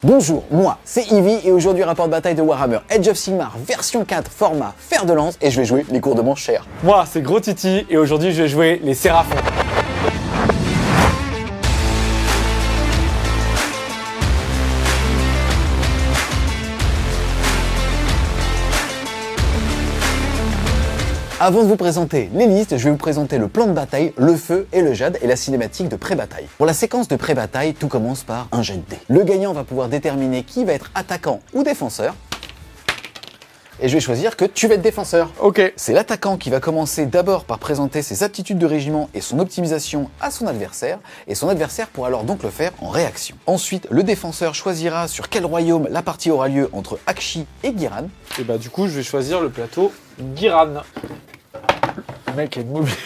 Bonjour, moi c'est Ivy et aujourd'hui rapport de bataille de Warhammer Age of Sigmar version 4 format fer de lance et je vais jouer les cours de manche chers. Moi c'est Gros Titi et aujourd'hui je vais jouer les Séraphons. Avant de vous présenter les listes, je vais vous présenter le plan de bataille, le feu et le jade et la cinématique de pré-bataille. Pour la séquence de pré-bataille, tout commence par un jet de dés. Le gagnant va pouvoir déterminer qui va être attaquant ou défenseur. Et je vais choisir que tu vas être défenseur. Ok. C'est l'attaquant qui va commencer d'abord par présenter ses aptitudes de régiment et son optimisation à son adversaire, et son adversaire pourra alors donc le faire en réaction. Ensuite, le défenseur choisira sur quel royaume la partie aura lieu entre Aqshy et Ghiran. Et bah du coup je vais choisir le plateau Ghiran. Le mec a une mobilité.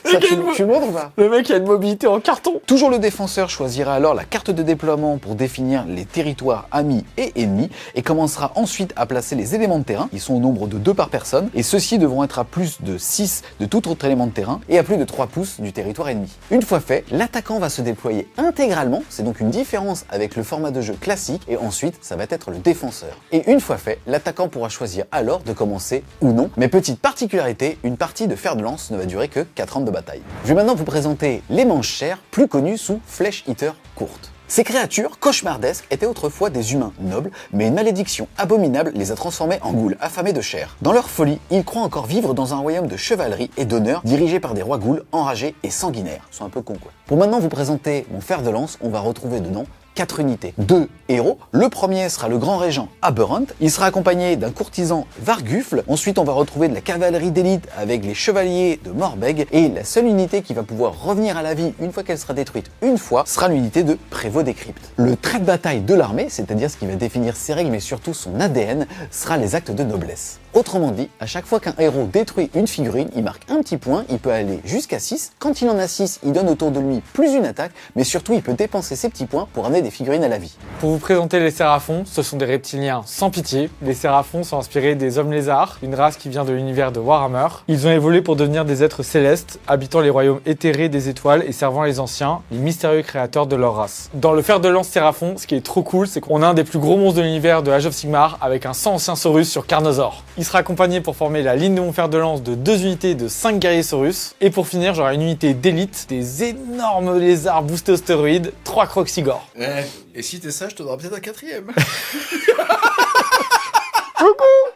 Ça, tu le montres ou pas? Le mec a une mobilité en carton. Toujours le défenseur choisira alors la carte de déploiement pour définir les territoires amis et ennemis et commencera ensuite à placer les éléments de terrain. Ils sont au nombre de 2 par personne et ceux-ci devront être à plus de 6 de tout autre élément de terrain et à plus de 3 pouces du territoire ennemi. Une fois fait, l'attaquant va se déployer intégralement, c'est donc une différence avec le format de jeu classique, et ensuite ça va être le défenseur. Et une fois fait, l'attaquant pourra choisir alors de commencer ou non. Mais petite particularité, une partie de fer de lance ne va durer que 4 rounds de bataille. Je vais maintenant vous présenter les manches chères, plus connues sous Flèche Eater courte. Ces créatures cauchemardesques étaient autrefois des humains nobles, mais une malédiction abominable les a transformés en ghouls affamés de chair. Dans leur folie, ils croient encore vivre dans un royaume de chevalerie et d'honneur dirigé par des rois ghouls enragés et sanguinaires. Ils sont un peu cons quoi. Pour maintenant vous présenter mon fer de lance, on va retrouver dedans 4 unités, 2 héros. Le premier sera le grand régent Aberrant. Il sera accompagné d'un courtisan Vargufle. Ensuite, on va retrouver de la cavalerie d'élite avec les chevaliers de Morbeg. Et la seule unité qui va pouvoir revenir à la vie une fois qu'elle sera détruite une fois sera l'unité de Prévôt des Cryptes. Le trait de bataille de l'armée, c'est-à-dire ce qui va définir ses règles mais surtout son ADN, sera les actes de noblesse. Autrement dit, à chaque fois qu'un héros détruit une figurine, il marque un petit point, il peut aller jusqu'à 6. Quand il en a 6, il donne autour de lui plus une attaque, mais surtout il peut dépenser ses petits points pour amener des figurines à la vie. Pour vous présenter les Séraphons, ce sont des reptiliens sans pitié. Les Séraphons sont inspirés des hommes lézards, une race qui vient de l'univers de Warhammer. Ils ont évolué pour devenir des êtres célestes, habitant les royaumes éthérés des étoiles et servant les anciens, les mystérieux créateurs de leur race. Dans le fer de lance Séraphon, ce qui est trop cool, c'est qu'on a un des plus gros monstres de l'univers de Age of Sigmar avec un sang ancien Saurus sur Carnosaur. Il sera accompagné pour former la ligne de mon fer de lance de 2 unités de 5 guerriers Saurus. Et pour finir, j'aurai une unité d'élite, des énormes lézards boostés aux stéroïdes, 3 Croxigor. Ouais, et si t'es sage, t'en auras peut-être un 4ème.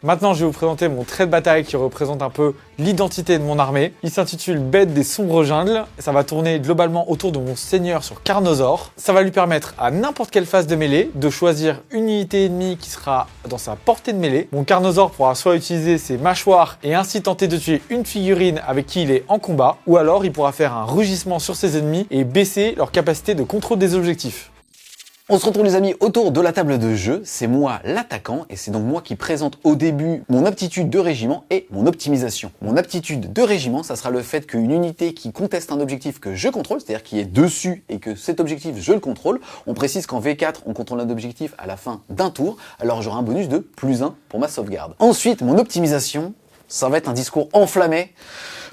Maintenant, je vais vous présenter mon trait de bataille qui représente un peu l'identité de mon armée. Il s'intitule Bête des sombres jungles. Ça va tourner globalement autour de mon seigneur sur Carnosaur. Ça va lui permettre à n'importe quelle phase de mêlée de choisir une unité ennemie qui sera dans sa portée de mêlée. Mon Carnosaur pourra soit utiliser ses mâchoires et ainsi tenter de tuer une figurine avec qui il est en combat, ou alors il pourra faire un rugissement sur ses ennemis et baisser leur capacité de contrôle des objectifs. On se retrouve les amis autour de la table de jeu, c'est moi l'attaquant et c'est donc moi qui présente au début mon aptitude de régiment et mon optimisation. Mon aptitude de régiment, ça sera le fait qu'une unité qui conteste un objectif que je contrôle, c'est-à-dire qui est dessus et que cet objectif je le contrôle, on précise qu'en V4 on contrôle un objectif à la fin d'un tour, alors j'aurai un bonus de +1 pour ma sauvegarde. Ensuite, mon optimisation, ça va être un discours enflammé.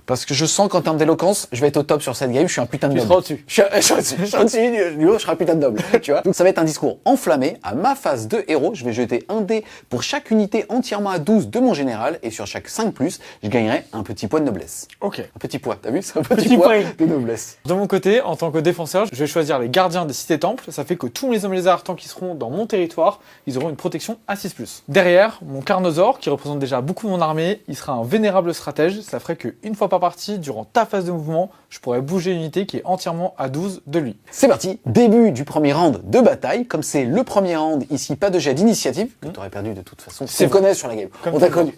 Parce que je sens qu'en termes d'éloquence, je vais être au top sur cette game, je suis un putain de noble. Tu seras au-dessus. Je serai au-dessus du lot, je serai un putain de noble, tu vois. Donc ça va être un discours enflammé. À ma phase de héros, je vais jeter un dé pour chaque unité entièrement à 12 de mon général, et sur chaque 5+, je gagnerai un petit point de noblesse. Ok. Un petit point, t'as vu? C'est un petit point de noblesse. De mon côté, en tant que défenseur, je vais choisir les gardiens des cités-temples. Ça fait que tous les hommes lézards, tant qu'ils seront dans mon territoire, ils auront une protection à 6+. Derrière, mon Carnosaur, qui représente déjà beaucoup mon armée, il sera un vénérable stratège. Ça ferait qu'une fois par partie, durant ta phase de mouvement, je pourrais bouger une unité qui est entièrement à 12 de lui. C'est parti, début du premier round de bataille. Comme c'est le premier round, ici pas de jet d'initiative, que t'aurais perdu de toute façon. C'est on connaît sur la game, on t'a connu.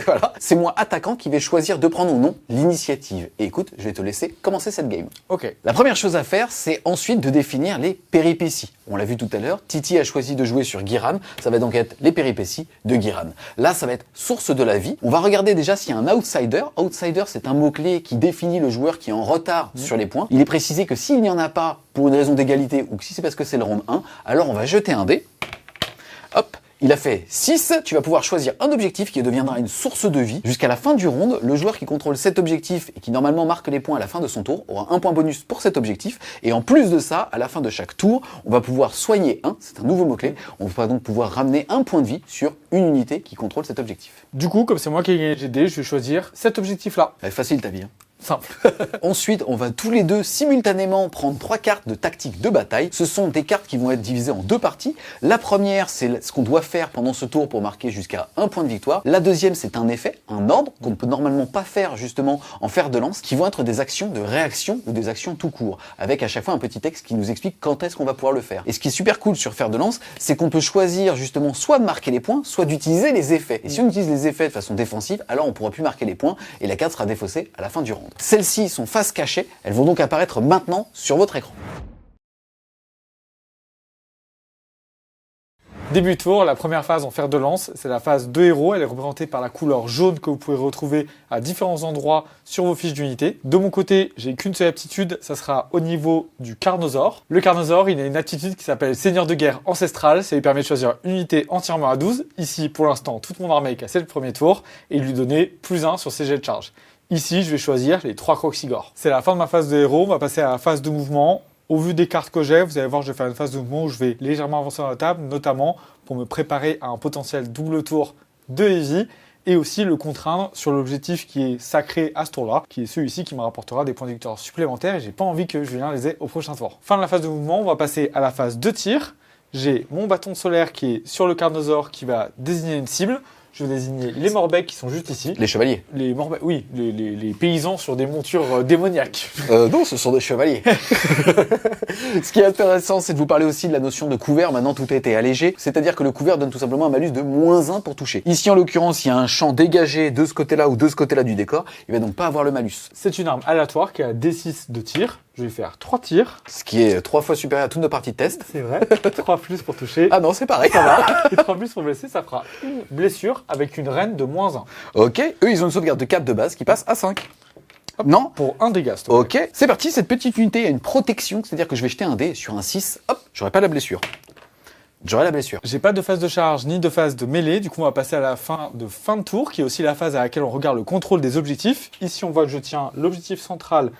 Voilà. C'est moi attaquant qui vais choisir de prendre ou non l'initiative. Et écoute, je vais te laisser commencer cette game. Ok. La première chose à faire, c'est ensuite de définir les péripéties. On l'a vu tout à l'heure, Titi a choisi de jouer sur Ghiran, ça va donc être les péripéties de Ghiran. Là, ça va être source de la vie. On va regarder déjà s'il y a un outsider. Outsider, c'est un mot-clé qui définit le joueur qui est en retard sur les points. Il est précisé que s'il n'y en a pas pour une raison d'égalité ou que si c'est parce que c'est le round 1, alors on va jeter un dé. Hop, Il a fait 6, tu vas pouvoir choisir un objectif qui deviendra une source de vie. Jusqu'à la fin du round, le joueur qui contrôle cet objectif et qui normalement marque les points à la fin de son tour aura un point bonus pour cet objectif. Et en plus de ça, à la fin de chaque tour, on va pouvoir soigner un, c'est un nouveau mot-clé, on va donc pouvoir ramener un point de vie sur une unité qui contrôle cet objectif. Du coup, comme c'est moi qui ai gagné GD, je vais choisir cet objectif-là. Elle est facile ta vie. Hein. Simple. Ensuite, on va tous les deux simultanément prendre 3 cartes de tactique de bataille. Ce sont des cartes qui vont être divisées en 2 parties. La première, c'est ce qu'on doit faire pendant ce tour pour marquer jusqu'à un point de victoire. La deuxième, c'est un effet, un ordre qu'on ne peut normalement pas faire justement en fer de lance, qui vont être des actions de réaction ou des actions tout court, avec à chaque fois un petit texte qui nous explique quand est-ce qu'on va pouvoir le faire. Et ce qui est super cool sur fer de lance, c'est qu'on peut choisir justement soit de marquer les points, soit d'utiliser les effets. Et si on utilise les effets de façon défensive, alors on pourra plus marquer les points et la carte sera défaussée à la fin du round. Celles-ci sont face cachée, elles vont donc apparaître maintenant sur votre écran. Début de tour, la première phase en fer de lance, c'est la phase de héros. Elle est représentée par la couleur jaune que vous pouvez retrouver à différents endroits sur vos fiches d'unité. De mon côté, j'ai qu'une seule aptitude, ça sera au niveau du Carnosaure. Le Carnosaure, il a une aptitude qui s'appelle Seigneur de guerre ancestral. Ça lui permet de choisir une unité entièrement à 12. Ici, pour l'instant, toute mon armée est cassée le premier tour et lui donner +1 sur ses jets de charge. Ici, je vais choisir les 3 Croxigore. C'est la fin de ma phase de héros, on va passer à la phase de mouvement. Au vu des cartes que j'ai, vous allez voir, je vais faire une phase de mouvement où je vais légèrement avancer dans la table, notamment pour me préparer à un potentiel double tour de Heavy et aussi le contraindre sur l'objectif qui est sacré à ce tour-là, qui est celui-ci qui me rapportera des points de victoire supplémentaires et j'ai pas envie que Julien les ait au prochain tour. Fin de la phase de mouvement, on va passer à la phase de tir. J'ai mon bâton solaire qui est sur le Carnosaure qui va désigner une cible. Je vais désigner les Morbecs qui sont juste ici. Les chevaliers. Les Morbecs, oui, les paysans sur des montures démoniaques. Non, ce sont des chevaliers. Ce qui est intéressant, c'est de vous parler aussi de la notion de couvert. Maintenant, tout a été allégé. C'est-à-dire que le couvert donne tout simplement un malus de -1 pour toucher. Ici, en l'occurrence, il y a un champ dégagé de ce côté-là ou de ce côté-là du décor. Il va donc pas avoir le malus. C'est une arme aléatoire qui a D6 de tir. Je vais faire 3 tirs. Ce qui est 3 fois supérieur à toutes nos parties de test. C'est vrai. 3 plus pour toucher. Ah non, c'est pareil. Ça va. Et 3 plus pour blesser, ça fera une blessure avec une reine de -1. Ok, eux, ils ont une sauvegarde de 4 de base qui passe à 5. Hop, non. Pour un dégât. Stop. Ok, c'est parti. Cette petite unité a une protection, c'est-à-dire que je vais jeter un dé sur un 6. Hop, j'aurai pas la blessure. J'aurai la blessure. J'ai pas de phase de charge ni de phase de mêlée, du coup on va passer à la fin de tour, qui est aussi la phase à laquelle on regarde le contrôle des objectifs. Ici on voit que je tiens l'objectif central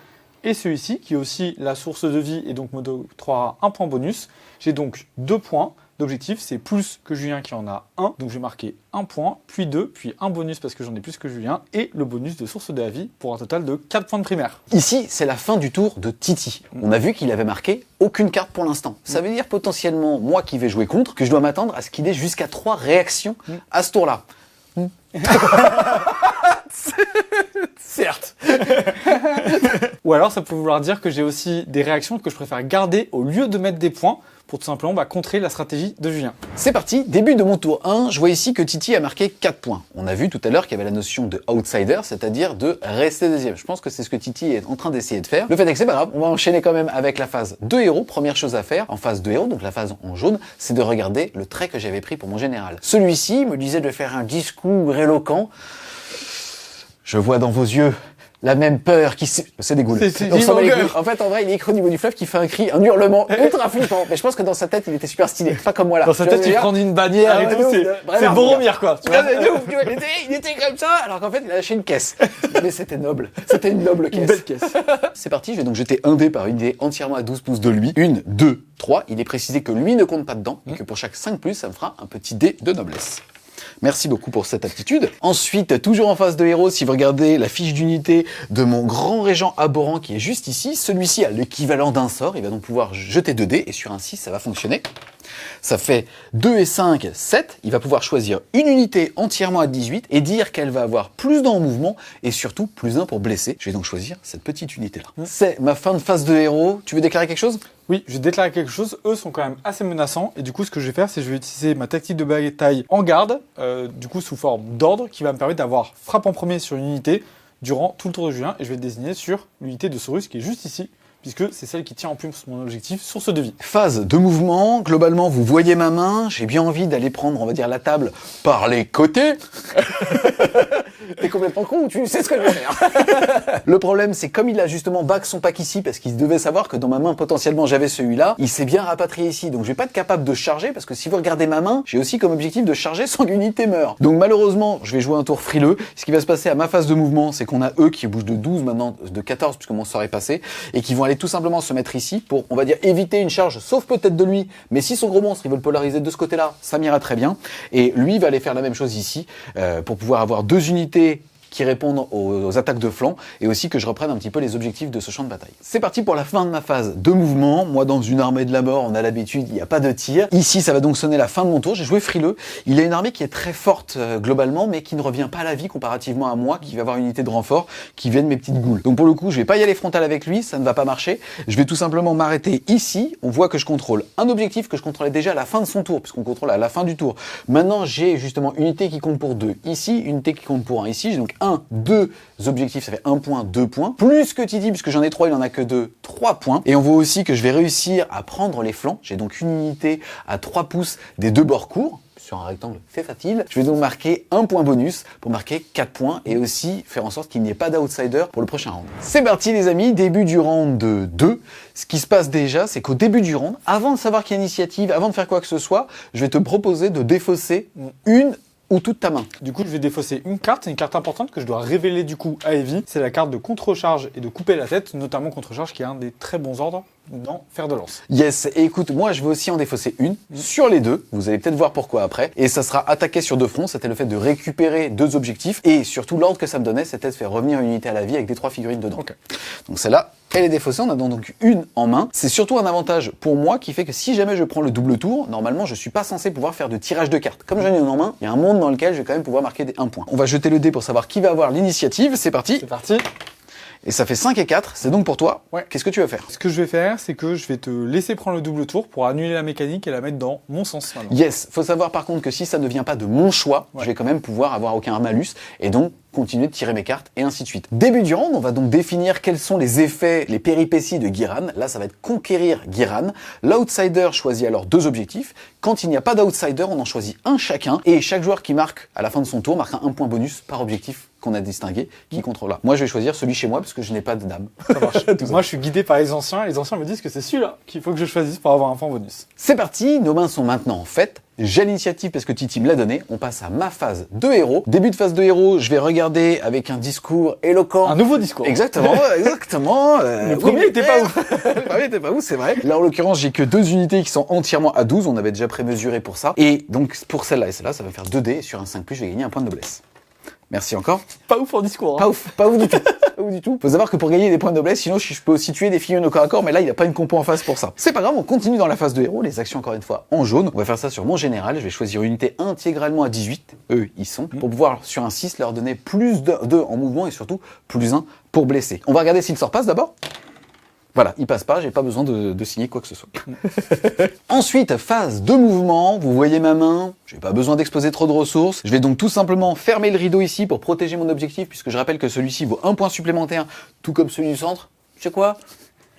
et celui-ci, qui est aussi la source de vie et donc me octroiera un point bonus. J'ai donc 2 points d'objectif, c'est plus que Julien qui en a 1, donc je vais marquer 1 point, puis 2, puis un bonus parce que j'en ai plus que Julien, et le bonus de source de la vie pour un total de 4 points de primaire. Ici, c'est la fin du tour de Titi. On a vu qu'il avait marqué aucune carte pour l'instant. Ça veut dire potentiellement, moi qui vais jouer contre, que je dois m'attendre à ce qu'il ait jusqu'à 3 réactions à ce tour-là. Certes. Ou alors ça peut vouloir dire que j'ai aussi des réactions que je préfère garder au lieu de mettre des points pour tout simplement contrer la stratégie de Julien. C'est parti, début de mon tour 1, je vois ici que Titi a marqué 4 points. On a vu tout à l'heure qu'il y avait la notion de outsider, c'est-à-dire de rester deuxième. Je pense que c'est ce que Titi est en train d'essayer de faire. Le fait est que c'est pas grave, on va enchaîner quand même avec la phase de héros. Première chose à faire en phase de héros, donc la phase en jaune, c'est de regarder le trait que j'avais pris pour mon général. Celui-ci me disait de faire un discours éloquent. Je vois dans vos yeux la même peur qui c'est des ghouls. On s'en bat les couilles. En fait, en vrai, il est écrit au niveau du fleuve qui fait un cri, un hurlement ultra flippant. Mais je pense que dans sa tête, il était super stylé. Pas comme moi là. Dans sa tête, il prend une bannière et tout. C'est Boromir quoi. Tu vois, il était comme ça, alors qu'en fait, il a lâché une caisse. Mais c'était noble. C'était une noble caisse. Une belle caisse. C'est parti, je vais donc jeter un dé par une dé entièrement à 12 pouces de lui. 1, 2, 3. Il est précisé que lui ne compte pas dedans et que pour chaque 5+, ça me fera un petit dé de noblesse. Merci beaucoup pour cette aptitude. Ensuite, toujours en phase de héros, si vous regardez la fiche d'unité de mon grand régent Aboran qui est juste ici, celui-ci a l'équivalent d'un sort. Il va donc pouvoir jeter 2 dés et sur un 6, ça va fonctionner. Ça fait 2 et 5, 7. Il va pouvoir choisir une unité entièrement à 18 et dire qu'elle va avoir plus d'un en mouvement et surtout plus 1 pour blesser. Je vais donc choisir cette petite unité-là. C'est ma fin de phase de héros. Tu veux déclarer quelque chose ? Oui, je vais déclarer quelque chose. Eux sont quand même assez menaçants. Et du coup, ce que je vais faire, c'est que je vais utiliser ma tactique de bataille en garde, du coup sous forme d'ordre, qui va me permettre d'avoir frappe en premier sur une unité durant tout le tour de Julien. Et je vais le désigner sur l'unité de Saurus qui est juste ici, puisque c'est celle qui tient en plus mon objectif, source de vie. Phase de mouvement, globalement vous voyez ma main, j'ai bien envie d'aller prendre, on va dire, la table par les côtés. T'es complètement con ou tu sais ce que je vais faire? Le problème, c'est comme il a justement back son pack ici, parce qu'il devait savoir que dans ma main, potentiellement, j'avais celui-là, il s'est bien rapatrié ici. Donc je vais pas être capable de charger, parce que si vous regardez ma main, j'ai aussi comme objectif de charger sans l'unité meurt. Donc malheureusement, je vais jouer un tour frileux. Ce qui va se passer à ma phase de mouvement, c'est qu'on a eux qui bougent de 12 maintenant, de 14, puisque mon sort est passé, et qui vont aller tout simplement se mettre ici pour, on va dire, éviter une charge, sauf peut-être de lui. Mais si son gros monstre, il veut le polariser de ce côté-là, ça m'ira très bien. Et lui va aller faire la même chose ici, pour pouvoir avoir 2 unités qui répondent aux attaques de flanc et aussi que je reprenne un petit peu les objectifs de ce champ de bataille. C'est parti pour la fin de ma phase de mouvement. Moi, dans une armée de la mort, on a l'habitude, il n'y a pas de tir. Ici, ça va donc sonner la fin de mon tour. J'ai joué frileux. Il a une armée qui est très forte globalement, mais qui ne revient pas à la vie comparativement à moi, qui va avoir une unité de renfort, qui vient de mes petites goules. Donc pour le coup, je vais pas y aller frontal avec lui, ça ne va pas marcher. Je vais tout simplement m'arrêter ici. On voit que je contrôle un objectif que je contrôlais déjà à la fin de son tour, puisqu'on contrôle à la fin du tour. Maintenant, j'ai justement une unité qui compte pour 2 ici, une unité qui compte pour 1 ici. J'ai donc 1, 2 objectifs, ça fait 1 point, 2 points. Plus que Titi, puisque j'en ai 3, il en a que 2, 3 points. Et on voit aussi que je vais réussir à prendre les flancs. J'ai donc une unité à 3 pouces des 2 bords courts. Sur un rectangle fait facile. Je vais donc marquer 1 point bonus pour marquer 4 points et aussi faire en sorte qu'il n'y ait pas d'outsider pour le prochain round. C'est parti les amis, début du round de 2. Ce qui se passe déjà, c'est qu'au début du round, avant de savoir qu'il y a initiative, avant de faire quoi que ce soit, je vais te proposer de défausser une ou toute ta main. Du coup, je vais défausser une carte importante que je dois révéler du coup à Evie. C'est la carte de contre-charge et de couper la tête, notamment contre-charge qui est un des très bons ordres dans Fer de Lance. Yes, et écoute, moi je vais aussi en défausser une sur les 2. Vous allez peut-être voir pourquoi après. Et ça sera attaqué sur 2 fronts. C'était le fait de récupérer 2 objectifs. Et surtout, l'ordre que ça me donnait, c'était de faire revenir une unité à la vie avec des 3 figurines dedans. Okay. Donc celle-là, elle est défaussée. On a donc une en main. C'est surtout un avantage pour moi qui fait que si jamais je prends le double tour, normalement je suis pas censé pouvoir faire de tirage de cartes. Comme j'en ai une en main, il y a un monde dans lequel je vais quand même pouvoir marquer 1 point. On va jeter le dé pour savoir qui va avoir l'initiative. C'est parti. C'est parti. Et ça fait 5 et 4, c'est donc pour toi. Ouais. Qu'est-ce que tu vas faire? Ce que je vais faire, c'est que je vais te laisser prendre le double tour pour annuler la mécanique et la mettre dans mon sens maintenant. Yes, faut savoir par contre que si ça ne vient pas de mon choix, je vais quand même pouvoir avoir aucun malus et donc continuer de tirer mes cartes et ainsi de suite. Début du round, on va donc définir quels sont les effets, les péripéties de Giran. Là, ça va être conquérir Giran. L'outsider choisit alors 2 objectifs. Quand il n'y a pas d'outsider, on en choisit un chacun et chaque joueur qui marque à la fin de son tour marque un point bonus par objectif qu'on a distingué, qui contrôlera. Moi, je vais choisir celui chez moi parce que je n'ai pas de dame. Ça marche. Moi, je suis guidé par les anciens et les anciens me disent que c'est celui-là qu'il faut que je choisisse pour avoir un point bonus. C'est parti, nos mains sont maintenant en fait. J'ai l'initiative parce que Titi me l'a donné. On passe à ma phase de héros. Début de phase de héros, je vais regarder avec un discours éloquent. Un nouveau discours. Exactement, exactement. Le premier était pas ouf. Le premier était pas ouf, c'est vrai. Là, en l'occurrence, j'ai que 2 unités qui sont entièrement à 12. On avait déjà prémesuré pour ça. Et donc, pour celle-là et celle-là, ça va faire 2 dés. Sur un 5+, je vais gagner un point de noblesse. Merci encore. Pas ouf en discours. Pas ouf, pas ouf du tout. Pas ouf du tout. Faut savoir que pour gagner des points de noblesse, sinon je peux aussi tuer des figurines au corps à corps, mais là il n'y a pas une compo en face pour ça. C'est pas grave, on continue dans la phase de héros, les actions encore une fois en jaune. On va faire ça sur mon général, je vais choisir une unité intégralement à 18, eux ils sont, pour pouvoir sur un 6 leur donner plus de 2 en mouvement et surtout plus 1 pour blesser. On va regarder s'il sort passe d'abord. Voilà, il passe pas, j'ai pas besoin de signer quoi que ce soit. Ensuite, phase de mouvement, vous voyez ma main, j'ai pas besoin d'exposer trop de ressources. Je vais donc tout simplement fermer le rideau ici pour protéger mon objectif, puisque je rappelle que celui-ci vaut 1 point supplémentaire, tout comme celui du centre. Tu sais quoi?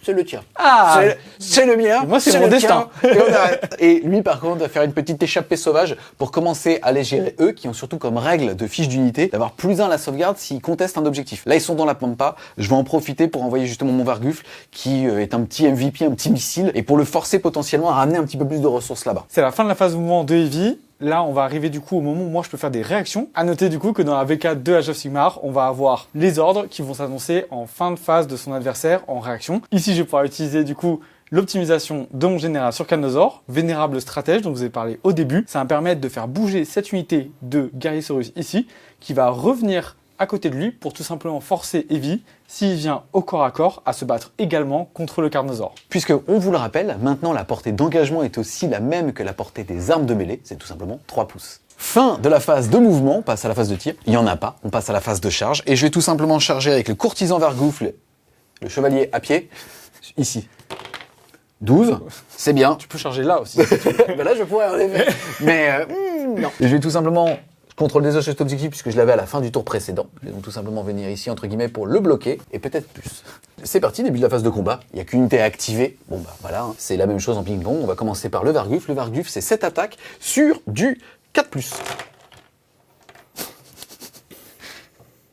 C'est le tien. Ah, c'est le mien. Moi, c'est mon destin. Et on arrête. Et lui, par contre, va faire une petite échappée sauvage pour commencer à les gérer eux, qui ont surtout comme règle de fiche d'unité d'avoir plus 1 à la sauvegarde s'ils contestent un objectif. Là, ils sont dans la pampa. Je vais en profiter pour envoyer justement mon Vargufle, qui est un petit MVP, un petit missile, et pour le forcer potentiellement à ramener un petit peu plus de ressources là-bas. c'est la fin de la phase de mouvement de Evie. Là, on va arriver du coup au moment où moi je peux faire des réactions. À noter du coup que dans la VK de Age of Sigmar, on va avoir les ordres qui vont s'annoncer en fin de phase de son adversaire en réaction. Ici, je vais pouvoir utiliser du coup l'optimisation de mon général sur Carnosaur, vénérable stratège dont je vous ai parlé au début. Ça va me permettre de faire bouger cette unité de Guerrier-Saurus ici, qui va revenir à côté de lui pour tout simplement forcer Evie, s'il vient au corps à corps, à se battre également contre le Carnosaur. Puisque, on vous le rappelle, maintenant la portée d'engagement est aussi la même que la portée des armes de mêlée, c'est tout simplement 3 pouces. Fin de la phase de mouvement, on passe à la phase de tir, il n'y en a pas, on passe à la phase de charge, et je vais tout simplement charger avec le courtisan Vargufle, le chevalier à pied, ici. 12, c'est bien. Tu peux charger là aussi. Ben là je pourrais en effet, mais non. Je vais tout simplement contrôle des cet objectif puisque je l'avais à la fin du tour précédent. Je vais donc tout simplement venir ici entre guillemets pour le bloquer et peut-être plus. C'est parti, début de la phase de combat. Il n'y a qu'une unité à activer. Bon bah voilà, hein. C'est la même chose en ping-pong. On va commencer par le Vargufle. Le Vargufle c'est 7 attaques sur du 4+.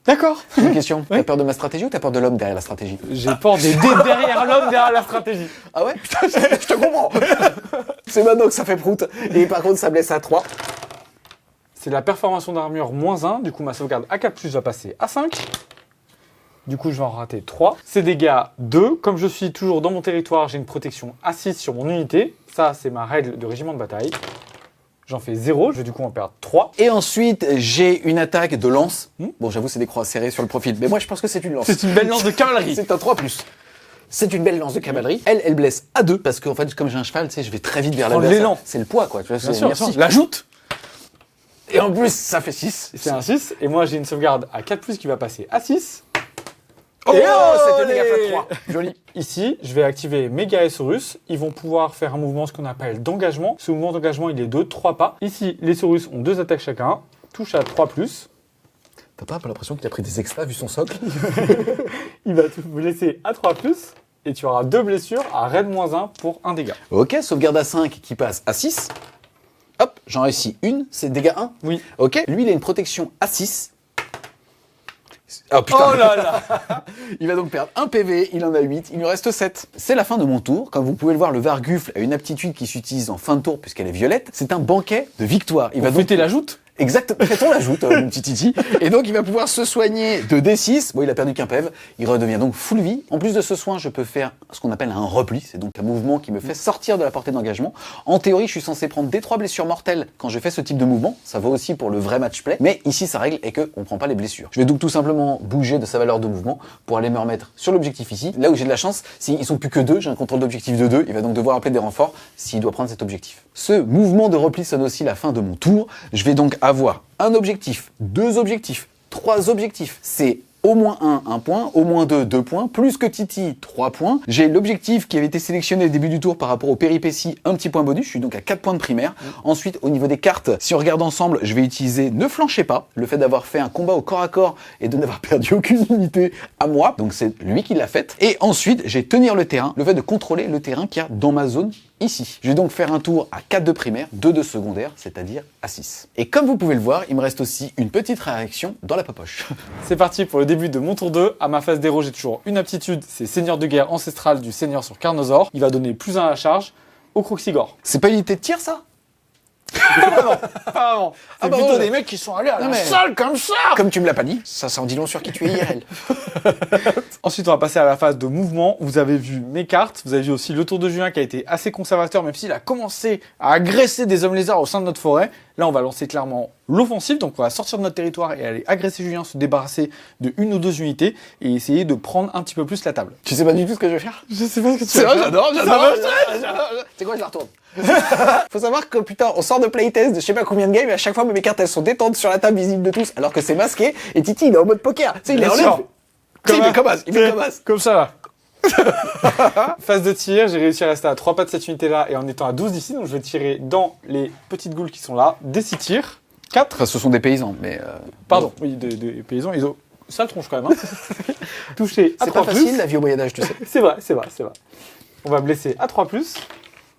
D'accord. J'ai une question. Oui. T'as peur de ma stratégie ou t'as peur de l'homme derrière la stratégie? J'ai peur des dés derrière l'homme, derrière la stratégie. Ah ouais? Putain, je te comprends. C'est maintenant que ça fait prout. Et par contre, ça blesse à 3. C'est la performation d'armure -1, du coup ma sauvegarde à 4+, va passer à 5. Du coup, je vais en rater 3. C'est dégâts 2. Comme je suis toujours dans mon territoire, j'ai une protection à 6 sur mon unité. Ça, c'est ma règle de régiment de bataille. J'en fais 0, je vais du coup en perdre 3. Et ensuite, j'ai une attaque de lance. Bon, j'avoue, c'est des croix serrées sur le profil. Mais moi, je pense que c'est une lance. C'est une belle lance de cavalerie. C'est un 3+. C'est une belle lance de cavalerie. Elle blesse à 2 parce qu'en fait, comme j'ai un cheval, tu sais, je vais très vite vers Prendre l'adversaire. l'élan. C'est le poids, quoi. Tu vois, Bien c'est- sûr, merci. l'ajoute. Et en plus, ça fait 6. C'est un 6. Et moi, j'ai une sauvegarde à 4+, qui va passer à 6. Oh, Et c'était allez dégâts fois 3. Joli. Ici, je vais activer mes Saurus. Ils vont pouvoir faire un mouvement, ce qu'on appelle d'engagement. Ce mouvement d'engagement, il est de 3 pas. Ici, les Saurus ont 2 attaques chacun. Touche à 3+. T'as pas l'impression qu'il a pris des extras vu son socle? Il va vous laisser à 3+. Et tu auras 2 blessures à raid -1 pour 1 dégât. Ok, sauvegarde à 5 qui passe à 6. Hop, j'en réussis une, c'est dégâts 1. Oui. Ok, lui il a une protection à 6. Oh putain, Oh là là. il va donc perdre 1 PV, il en a 8, il lui reste 7. C'est la fin de mon tour. Comme vous pouvez le voir, le Vargufle a une aptitude qui s'utilise en fin de tour puisqu'elle est violette. C'est un banquet de victoire. Il va donc Fêter la joute. Exact, fait-on l'ajoute, mon petit Titi. Et donc, il va pouvoir se soigner de D6. Bon, il a perdu qu'un PEV. Il redevient donc full vie. En plus de ce soin, je peux faire ce qu'on appelle un repli. C'est donc un mouvement qui me fait sortir de la portée d'engagement. En théorie, je suis censé prendre des 3 blessures mortelles quand je fais ce type de mouvement. Ça vaut aussi pour le vrai match play. Mais ici, sa règle est qu'on prend pas les blessures. Je vais donc tout simplement bouger de sa valeur de mouvement pour aller me remettre sur l'objectif ici. Là où j'ai de la chance, s'ils sont plus que 2, j'ai un contrôle d'objectif de 2. Il va donc devoir appeler des renforts s'il doit prendre cet objectif. Ce mouvement de repli sonne aussi la fin de mon tour. Je vais donc avoir un objectif, 2 objectifs, 3 objectifs. C'est au moins 1 point, au moins 2 points, plus que Titi, 3 points. J'ai l'objectif qui avait été sélectionné au début du tour par rapport aux péripéties, un petit point bonus. Je suis donc à 4 points de primaire. Ensuite, au niveau des cartes, si on regarde ensemble, je vais utiliser Ne flanchez pas. Le fait d'avoir fait un combat au corps à corps et de n'avoir perdu aucune unité à moi. Donc c'est lui qui l'a fait. Et ensuite, j'ai Tenir le terrain. Le fait de contrôler le terrain qu'il y a dans ma zone ici. Je vais donc faire un tour à 4 de primaire, 2 de secondaire, c'est-à-dire à 6. Et comme vous pouvez le voir, il me reste aussi une petite réaction dans la papoche. C'est parti pour le début de mon tour 2. À ma phase d'héros, j'ai toujours une aptitude, c'est Seigneur de guerre ancestral du Seigneur sur Carnosaur. Il va donner +1 à la charge au Croxigore. C'est pas une unité de tir, ça? Pas vraiment. C'est Ah bah plutôt ouais. des mecs qui sont allés à Non, la mais- salle comme ça. Comme tu me l'as pas dit, ça en dit long sur qui tu es IRL. Ensuite, on va passer à la phase de mouvement. Vous avez vu mes cartes, vous avez vu aussi le tour de Julien qui a été assez conservateur, même s'il a commencé à agresser des hommes lézards au sein de notre forêt. Là, on va lancer clairement l'offensive, donc on va sortir de notre territoire et aller agresser Julien, se débarrasser de 1 ou 2 unités et essayer de prendre un petit peu plus la table. Tu sais pas du tout ce que je vais faire? Je sais pas ce que tu C'est vrai, j'adore. va, C'est quoi, je la retourne. Faut savoir que putain, on sort de playtest de je sais pas combien de games et à chaque fois mes cartes elles sont détentes sur la table visible de tous alors que c'est masqué et Titi il est en mode poker. Tu sais, il Bien est en sûr. l'air. Tu sais, il fait comme as, il fait comme as. Comme ça, là. Phase de tir, j'ai réussi à rester à 3 pas de cette unité-là et en étant à 12 d'ici, donc je vais tirer dans les petites goules qui sont là, des 6 tirs. 4. Enfin, ce sont des paysans, mais Pardon, oui, des paysans, ils ont sale tronche quand même. Hein. Touché à c'est 3 pas facile la vie au Moyen-Âge, tu sais. C'est vrai. On va blesser à 3+.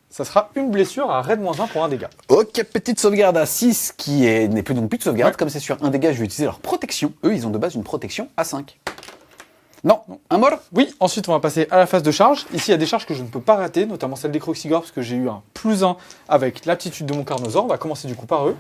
Ça sera une blessure à raid -1 pour 1 dégât. Ok, petite sauvegarde à 6 qui n'est plus donc plus de sauvegarde. Ouais. Comme c'est sur un dégât, je vais utiliser leur protection. Eux, ils ont de base une protection à 5. Non, un mort. Oui, ensuite on va passer à la phase de charge. Ici, il y a des charges que je ne peux pas rater, notamment celle des Croxigores, parce que j'ai eu un +1 avec l'aptitude de mon Carnosaur. On va commencer du coup par eux.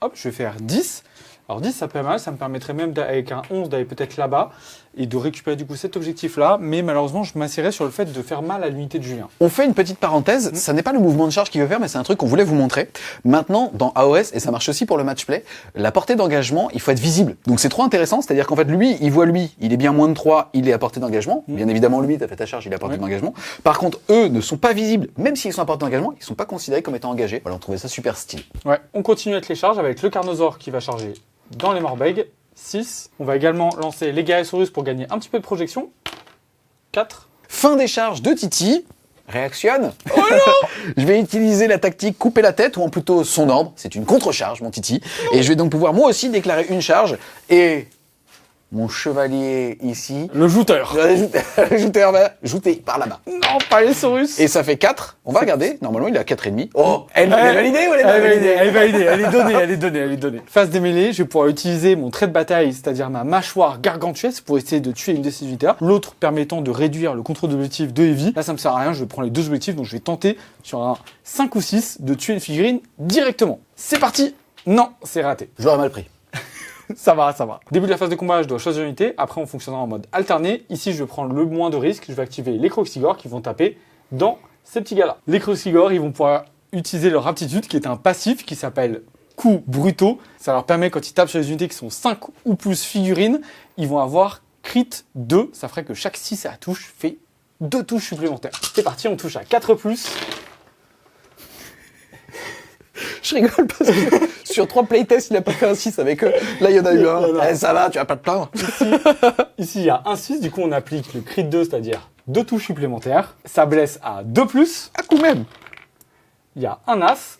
Hop, je vais faire 10. Alors 10, ça peut mal, ça me permettrait même avec un 11 d'aller peut-être là-bas et de récupérer du coup cet objectif-là. Mais malheureusement, je m'assierais sur le fait de faire mal à l'unité de Julien. On fait une petite parenthèse, ça n'est pas le mouvement de charge qu'il veut faire, mais c'est un truc qu'on voulait vous montrer. Maintenant, dans AOS, et ça marche aussi pour le match play, la portée d'engagement, il faut être visible. Donc c'est trop intéressant, c'est-à-dire qu'en fait, lui, il est bien moins de 3, il est à portée d'engagement. Bien évidemment, lui, t'as fait ta charge, il est à portée d'engagement. Par contre, eux ne sont pas visibles, même s'ils sont à portée d'engagement, ils sont pas considérés comme étant engagés. Voilà, on trouvait ça super stylé. Ouais, on continue avec les charges avec le Carnosaur qui va charger dans les Morbeg. 6. On va également lancer les Gaesaurus pour gagner un petit peu de projection. 4. Fin des charges de Titi. Réactionne. Oh non. Je vais utiliser la tactique couper la tête, ou en plutôt son ordre. C'est une contre-charge, mon Titi. Et je vais donc pouvoir moi aussi déclarer une charge. Et mon chevalier ici. Le jouteur. Le jouteur va jouter par là-bas. Non, pas les Saurus. Et ça fait 4. On va regarder. Normalement, il est à 4,5. Oh, elle est validée ou elle est Elle pas est validée, validée? elle est validée, elle est donnée, elle est donnée, elle est donnée. Phase démêlée, je vais pouvoir utiliser mon trait de bataille, c'est-à-dire ma mâchoire gargantuesque pour essayer de tuer une de ces unités-là. L'autre permettant de réduire le contrôle d'objectif de Heavy. Là, ça me sert à rien, je vais prendre les deux objectifs, donc je vais tenter sur un 5 ou 6 de tuer une figurine directement. C'est parti. Non, c'est raté. Je l'aurais mal pris. Ça va, ça va. Début de la phase de combat, je dois choisir une unité. Après, on fonctionnera en mode alterné. Ici, je vais prendre le moins de risques. Je vais activer les Croxigors qui vont taper dans ces petits gars-là. Les Croxigors, ils vont pouvoir utiliser leur aptitude qui est un passif qui s'appelle coups brutaux. Ça leur permet, quand ils tapent sur les unités qui sont 5 ou plus figurines, ils vont avoir crit 2. Ça ferait que chaque 6 à la touche fait 2 touches supplémentaires. C'est parti, on touche à 4+. Je rigole parce que sur 3 playtests, il a pas fait un 6 avec eux. Là, il y en a eu un. Eh, ça va, tu vas pas te plaindre. Ici, il y a un 6, du coup, on applique le crit 2, c'est-à-dire 2 touches supplémentaires. Ça blesse à 2+. À coup même. Il y a un as,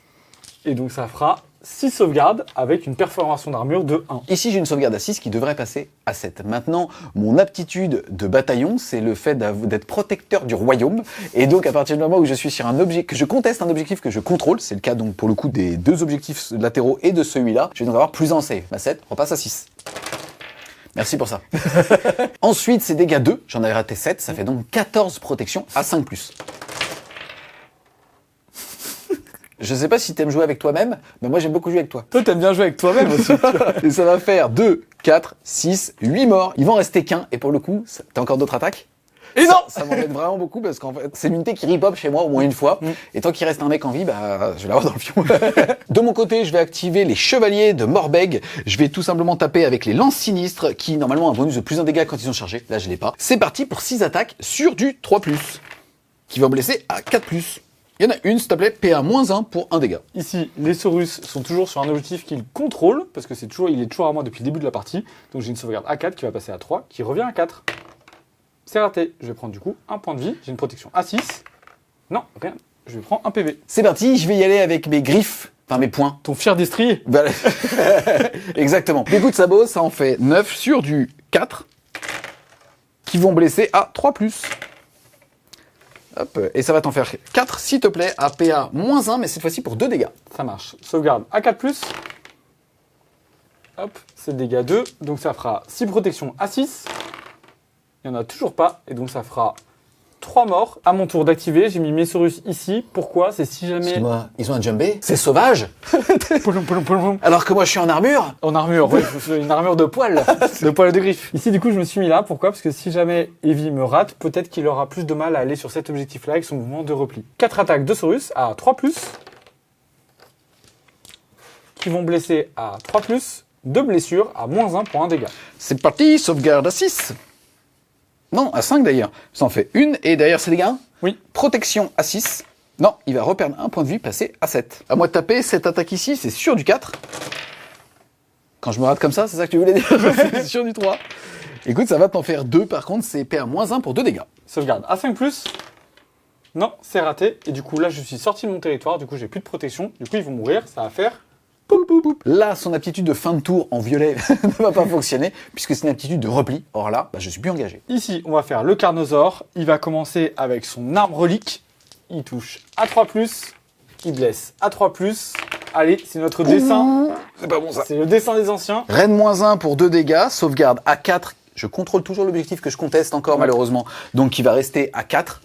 et donc ça fera 6 sauvegardes avec une perforation d'armure de 1. Ici, j'ai une sauvegarde à 6 qui devrait passer à 7. Maintenant, mon aptitude de bataillon, c'est le fait d'être protecteur du royaume. Et donc, à partir du moment où je suis sur un objectif, que je conteste un objectif que je contrôle, c'est le cas donc pour le coup des 2 objectifs latéraux et de celui-là, je vais donc avoir plus en save. Ma 7 repasse à 6. Merci pour ça. Ensuite, c'est dégâts 2. J'en avais raté 7. Ça fait donc 14 protections à 5+. Je sais pas si t'aimes jouer avec toi-même, mais moi j'aime beaucoup jouer avec toi. Toi, t'aimes bien jouer avec toi-même aussi. Et ça va faire 2, 4, 6, 8 morts. Il va en rester qu'un, et pour le coup, t'as encore d'autres attaques? Et non, Ça m'embête vraiment beaucoup parce qu'en fait, c'est une unité qui rip-up chez moi au moins une fois. Et tant qu'il reste un mec en vie, bah, je vais l'avoir dans le fion. De mon côté, je vais activer les chevaliers de Morbeg. Je vais tout simplement taper avec les lances sinistres qui, normalement, ont un bonus de plus 1 dégât quand ils sont chargés. Là, je l'ai pas. C'est parti pour 6 attaques sur du 3+, qui va me blesser à 4+. Il y en a une, s'il te plaît, PA-1 pour 1 dégât. Ici, les Saurus sont toujours sur un objectif qu'ils contrôlent, parce que il est toujours à moi depuis le début de la partie. Donc j'ai une sauvegarde à 4 qui va passer à 3, qui revient à 4. C'est raté. Je vais prendre du coup un point de vie. J'ai une protection à 6. Non, rien. Je vais prendre un PV. C'est parti, je vais y aller avec mes griffes, enfin mes poings. Ton fier destrier. Voilà. Exactement. Des coups de sabot, ça en fait 9 sur du 4, qui vont blesser à 3+. Hop, et ça va t'en faire 4, s'il te plaît, à PA-1, mais cette fois-ci pour 2 dégâts. Ça marche. Sauvegarde à 4+. Hop, c'est dégâts 2. Donc ça fera 6 protections à 6. Il n'y en a toujours pas. Et donc ça fera 3 morts. À mon tour d'activer, j'ai mis mes Saurus ici. Pourquoi? C'est si jamais... Excuse-moi, ils ont un jumbé? C'est sauvage. Poulon, poulon, poulon. Alors que moi, je suis en armure. En armure, ouais, une armure de poil, de poil de griffe. Ici, du coup, je me suis mis là. Pourquoi? Parce que si jamais Heavy me rate, peut-être qu'il aura plus de mal à aller sur cet objectif-là avec son mouvement de repli. 4 attaques de Saurus à 3+, qui vont blesser à 3+, 2 blessures à -1 pour 1 dégât. C'est parti, sauvegarde à 6. Non, à 5 d'ailleurs. Ça en fait une, et derrière ces dégâts, Oui. protection à 6. Non, il va reperdre un point de vie, passer à 7. À moi de taper, cette attaque ici, c'est sur du 4. Quand je me rate comme ça, c'est ça que tu voulais dire? C'est sur du 3. Écoute, ça va t'en faire 2, par contre, c'est PA-1 pour 2 dégâts. Sauvegarde à 5+. Non, c'est raté. Et du coup, là, je suis sorti de mon territoire. Du coup, j'ai plus de protection. Du coup, ils vont mourir. Ça va faire... Là, son aptitude de fin de tour en violet ne va pas fonctionner, puisque c'est une aptitude de repli. Or là, bah, je suis plus engagé. Ici, on va faire le Carnosaure. Il va commencer avec son arme relique. Il touche à 3+. Il blesse à 3+. Allez, c'est notre dessin. C'est pas bon ça. C'est le dessin des anciens. Reine -1 pour 2 dégâts, sauvegarde à 4. Je contrôle toujours l'objectif que je conteste encore, malheureusement. Donc, il va rester à 4.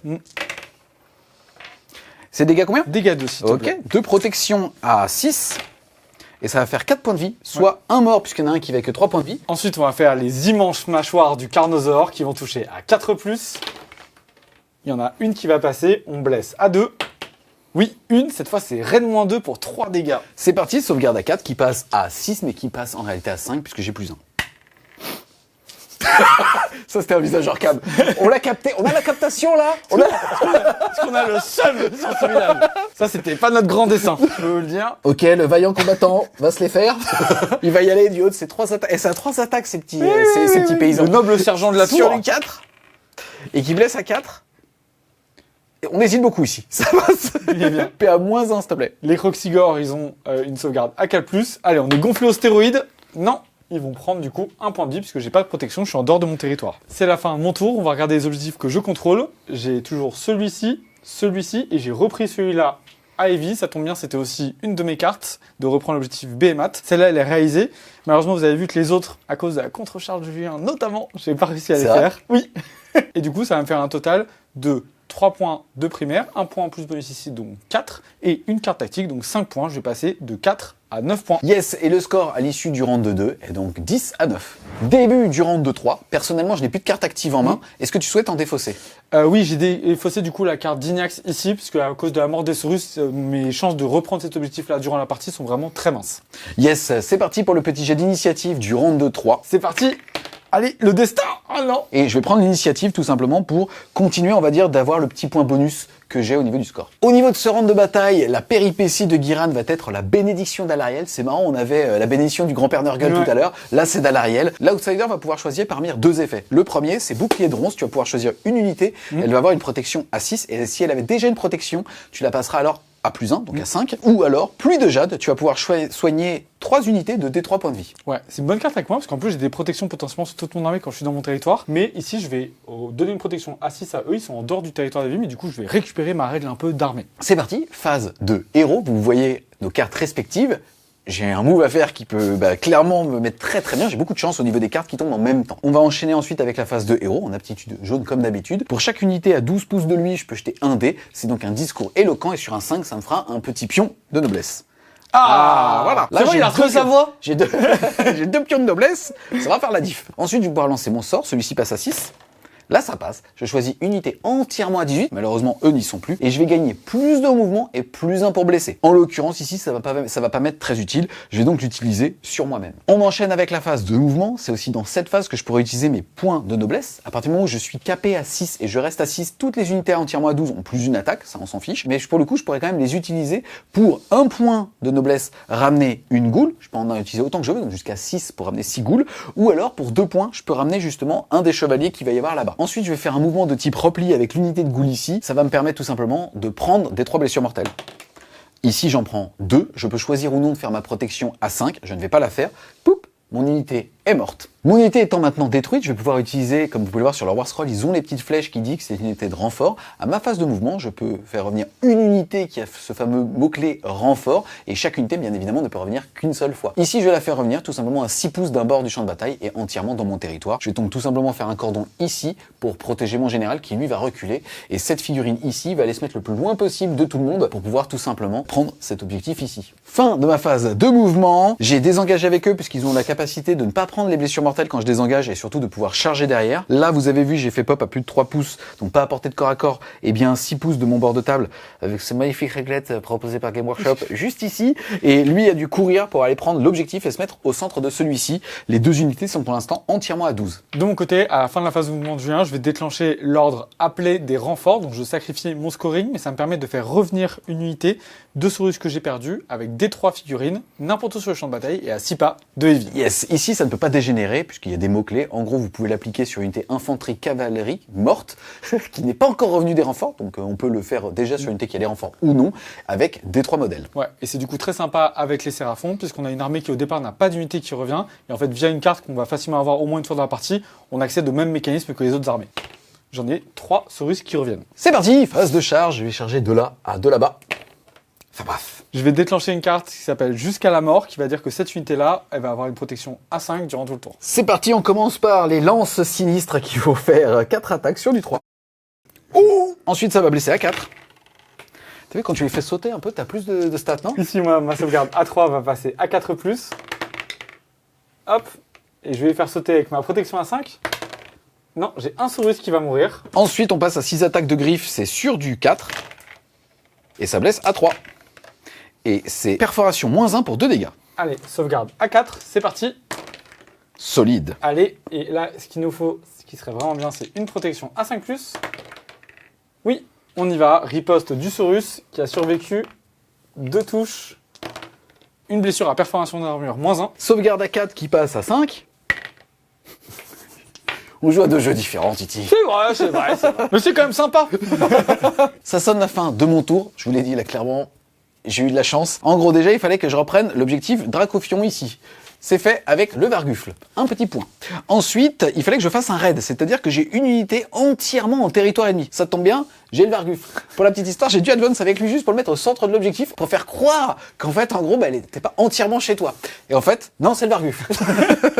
C'est dégâts combien? Dégâts 2, s'il te Ok. plaît. 2 protections à 6. Et ça va faire 4 points de vie, soit un mort, puisqu'il y en a un qui va que 3 points de vie. Ensuite, on va faire les immenses mâchoires du Carnosaure qui vont toucher à 4+. Il y en a une qui va passer. On blesse à 2. Oui, une. Cette fois, c'est Reine -2 pour 3 dégâts. C'est parti, sauvegarde à 4 qui passe à 6, mais qui passe en réalité à 5, puisque j'ai plus 1. Ça, c'était un visage arcade. On l'a capté, on a la captation là. Est-ce qu'on a le seul sur celui-là? Ça, c'était pas notre grand dessin, je peux vous le dire. Ok, le vaillant combattant va se les faire. Il va y aller du haut de ses 3 attaques. Et c'est à 3 attaques, ces petits, ces petits paysans. Le noble sergent de la Sur tour. du 4. Et qui blesse à 4. Et on hésite beaucoup ici. Ça passe. Il est bien. PA-1, s'il te plaît. Les Croxigors, ils ont une sauvegarde à 4+. Allez, on est gonflé aux stéroïdes. Non, ils vont prendre du coup un point de vie puisque j'ai pas de protection, je suis en dehors de mon territoire. C'est la fin de mon tour, on va regarder les objectifs que je contrôle. J'ai toujours celui-ci et j'ai repris celui-là à Evie. Ça tombe bien, c'était aussi une de mes cartes de reprendre l'objectif BMAT. Celle-là, elle est réalisée. Malheureusement, vous avez vu que les autres, à cause de la contre-charge de Julien notamment, j'ai pas réussi à les faire. Oui. Et du coup, ça va me faire un total de 3 points de primaire, 1 point en plus bonus ici, donc 4, et une carte tactique, donc 5 points. Je vais passer de 4 à 9 points. Yes, et le score à l'issue du round de 2 est donc 10 à 9. Début du round de 3. Personnellement, je n'ai plus de carte active en main. Est-ce que tu souhaites en défausser? Oui, j'ai défaussé du coup la carte d'Ignax ici, puisque à cause de la mort des Saurus, mes chances de reprendre cet objectif-là durant la partie sont vraiment très minces. Yes, c'est parti pour le petit jet d'initiative du round de 3. C'est parti. Allez, le destin. Oh non. Et je vais prendre l'initiative tout simplement pour continuer, on va dire, d'avoir le petit point bonus que j'ai au niveau du score. Au niveau de ce round de bataille, la péripétie de Guiran va être la bénédiction d'Alariel. C'est marrant, on avait la bénédiction du grand-père Nurgle tout à l'heure. Là, c'est d'Alariel. L'outsider va pouvoir choisir parmi deux effets. Le premier, c'est bouclier de bronze. Tu vas pouvoir choisir une unité. Elle va avoir une protection à 6. Et si elle avait déjà une protection, tu la passeras alors à plus 1, donc à 5. Ou alors, pluie de jade, tu vas pouvoir soigner 3 unités de D3 points de vie. Ouais, c'est une bonne carte avec moi, parce qu'en plus j'ai des protections potentiellement sur toute mon armée quand je suis dans mon territoire. Mais ici, je vais donner une protection à 6 à eux, ils sont en dehors du territoire de vie, mais du coup, je vais récupérer ma règle un peu d'armée. C'est parti, phase de héros. Vous voyez nos cartes respectives. J'ai un move à faire qui peut clairement me mettre très très bien. J'ai beaucoup de chance au niveau des cartes qui tombent en même temps. On va enchaîner ensuite avec la phase de héros, en aptitude jaune comme d'habitude. Pour chaque unité à 12 pouces de lui, je peux jeter un dé. C'est donc un discours éloquent et sur un 5, ça me fera un petit pion de noblesse. Voilà. Là, il a retrouvé sa voix. J'ai deux pions de noblesse, ça va faire la diff. Ensuite, je vais pouvoir lancer mon sort, celui-ci passe à 6. Là, ça passe. Je choisis une unité entièrement à 18. Malheureusement, eux n'y sont plus. Et je vais gagner plus de mouvement et plus 1 pour blesser. En l'occurrence, ici, ça va pas m'être très utile. Je vais donc l'utiliser sur moi-même. On enchaîne avec la phase de mouvement. C'est aussi dans cette phase que je pourrais utiliser mes points de noblesse. À partir du moment où je suis capé à 6 et je reste à 6, toutes les unités entièrement à 12 ont plus une attaque. Ça, on s'en fiche. Mais pour le coup, je pourrais quand même les utiliser pour 1 point de noblesse ramener une goule. Je peux en utiliser autant que je veux, donc jusqu'à 6 pour ramener 6 goules. Ou alors, pour 2 points, je peux ramener justement un des chevaliers qu'il va y avoir là-bas. Ensuite, je vais faire un mouvement de type repli avec l'unité de goule ici. Ça va me permettre tout simplement de prendre des 3 blessures mortelles. Ici, j'en prends 2. Je peux choisir ou non de faire ma protection à 5. Je ne vais pas la faire. Poup, mon unité est morte. Mon unité étant maintenant détruite, je vais pouvoir utiliser, comme vous pouvez le voir sur leur War Scroll, ils ont les petites flèches qui disent que c'est une unité de renfort. À ma phase de mouvement, je peux faire revenir une unité qui a ce fameux mot-clé renfort, et chaque unité, bien évidemment, ne peut revenir qu'une seule fois. Ici, je vais la faire revenir tout simplement à 6 pouces d'un bord du champ de bataille et entièrement dans mon territoire. Je vais donc tout simplement faire un cordon ici pour protéger mon général qui, lui, va reculer. Et cette figurine ici va aller se mettre le plus loin possible de tout le monde pour pouvoir tout simplement prendre cet objectif ici. Fin de ma phase de mouvement. J'ai désengagé avec eux puisqu'ils ont la capacité de ne pas prendre les blessures mortelles quand je désengage et surtout de pouvoir charger derrière. Là, vous avez vu, j'ai fait pop à plus de 3 pouces, donc pas à portée de corps à corps, et bien 6 pouces de mon bord de table avec ce magnifique réglette proposé par Game Workshop juste ici. Et lui a dû courir pour aller prendre l'objectif et se mettre au centre de celui-ci. Les 2 unités sont pour l'instant entièrement à 12. De mon côté, à la fin de la phase de mouvement de Julien, je vais déclencher l'ordre appelé des renforts. Donc je sacrifie mon scoring, mais ça me permet de faire revenir une unité de Saurus que j'ai perdu avec des 3 figurines, n'importe où sur le champ de bataille et à 6 pas de Heavy. Yes, ici ça ne peut pas dégénérer puisqu'il y a des mots-clés. En gros, vous pouvez l'appliquer sur une unité infanterie cavalerie morte qui n'est pas encore revenue des renforts. Donc on peut le faire déjà sur une unité qui a des renforts ou non avec des 3 modèles. Ouais, et c'est du coup très sympa avec les Séraphons puisqu'on a une armée qui au départ n'a pas d'unité qui revient. Et en fait, via une carte qu'on va facilement avoir au moins une fois dans la partie, on accède au même mécanisme que les autres armées. J'en ai 3 Saurus qui reviennent. C'est parti, phase de charge. Je vais charger de là à de là-bas. Enfin bref. Je vais déclencher une carte qui s'appelle Jusqu'à la mort, qui va dire que cette unité-là, elle va avoir une protection à 5 durant tout le tour. C'est parti, on commence par les lances sinistres qui vont faire 4 attaques sur du 3. Ouh. Ensuite, ça va blesser à 4. T'as vu, quand tu les fais sauter un peu, t'as plus de stats, non? Ici, moi, ma sauvegarde A3 va passer à 4+. Hop. Et je vais les faire sauter avec ma protection à 5. Non, j'ai un Saurus qui va mourir. Ensuite, on passe à 6 attaques de griffes, c'est sur du 4. Et ça blesse à 3. Et c'est perforation -1 pour 2 dégâts. Allez, sauvegarde à 4, c'est parti. Solide. Allez, et là, ce qu'il nous faut, ce qui serait vraiment bien, c'est une protection à 5+. Oui, on y va. Riposte du Saurus qui a survécu. 2 touches. Une blessure à perforation d'armure -1. Sauvegarde à 4 qui passe à 5. On joue à 2 jeux différents, Titi. C'est vrai, c'est vrai, c'est vrai. Mais c'est quand même sympa. Ça sonne la fin de mon tour. Je vous l'ai dit là clairement, j'ai eu de la chance. En gros, déjà, il fallait que je reprenne l'objectif Dracophion ici. C'est fait avec le Vargufle. Un petit point. Ensuite, il fallait que je fasse un raid, c'est-à-dire que j'ai une unité entièrement en territoire ennemi. Ça tombe bien, j'ai le Vargufle. Pour la petite histoire, j'ai dû advance avec lui juste pour le mettre au centre de l'objectif, pour faire croire qu'en fait, en gros, elle n'était pas entièrement chez toi. Et en fait, non, c'est le Vargufle.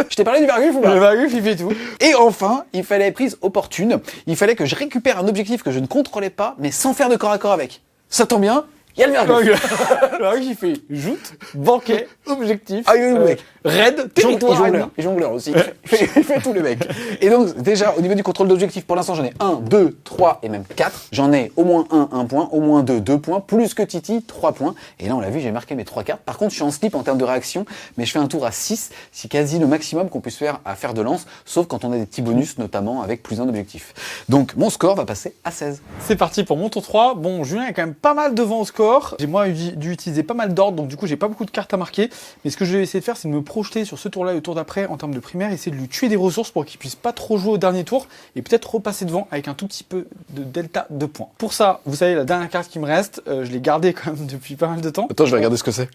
Je t'ai parlé du Vargufle ou pas? Le Vargufle, il fait tout. Et enfin, il fallait prise opportune. Il fallait que je récupère un objectif que je ne contrôlais pas, mais sans faire de corps à corps avec. Ça tombe bien, il y a le Vargufle. Le Vargufle, il fait joute, banquet, objectif, Ah, oui, mec. raid, territoire. Et jongleur aussi. Il fait tous les mecs. Et donc, déjà, au niveau du contrôle d'objectif, pour l'instant, j'en ai 1, 2, 3 et même 4. J'en ai au moins 1 point, au moins 2 points, plus que Titi, 3 points. Et là, on l'a vu, j'ai marqué mes 3 cartes. Par contre, je suis en slip en termes de réaction, mais je fais un tour à 6. C'est quasi le maximum qu'on puisse faire à faire de lance, sauf quand on a des petits bonus, notamment avec plus un objectif. Donc, mon score va passer à 16. C'est parti pour mon tour 3. Bon, Julien est quand même pas mal devant au score. J'ai moi dû utiliser pas mal d'ordres, donc du coup j'ai pas beaucoup de cartes à marquer. Mais ce que je vais essayer de faire, c'est de me projeter sur ce tour-là et le tour d'après en termes de primaire, essayer de lui tuer des ressources pour qu'il puisse pas trop jouer au dernier tour et peut-être repasser devant avec un tout petit peu de delta de points. Pour ça, vous savez, la dernière carte qui me reste, je l'ai gardée quand même depuis pas mal de temps. Attends, je vais regarder ce que c'est.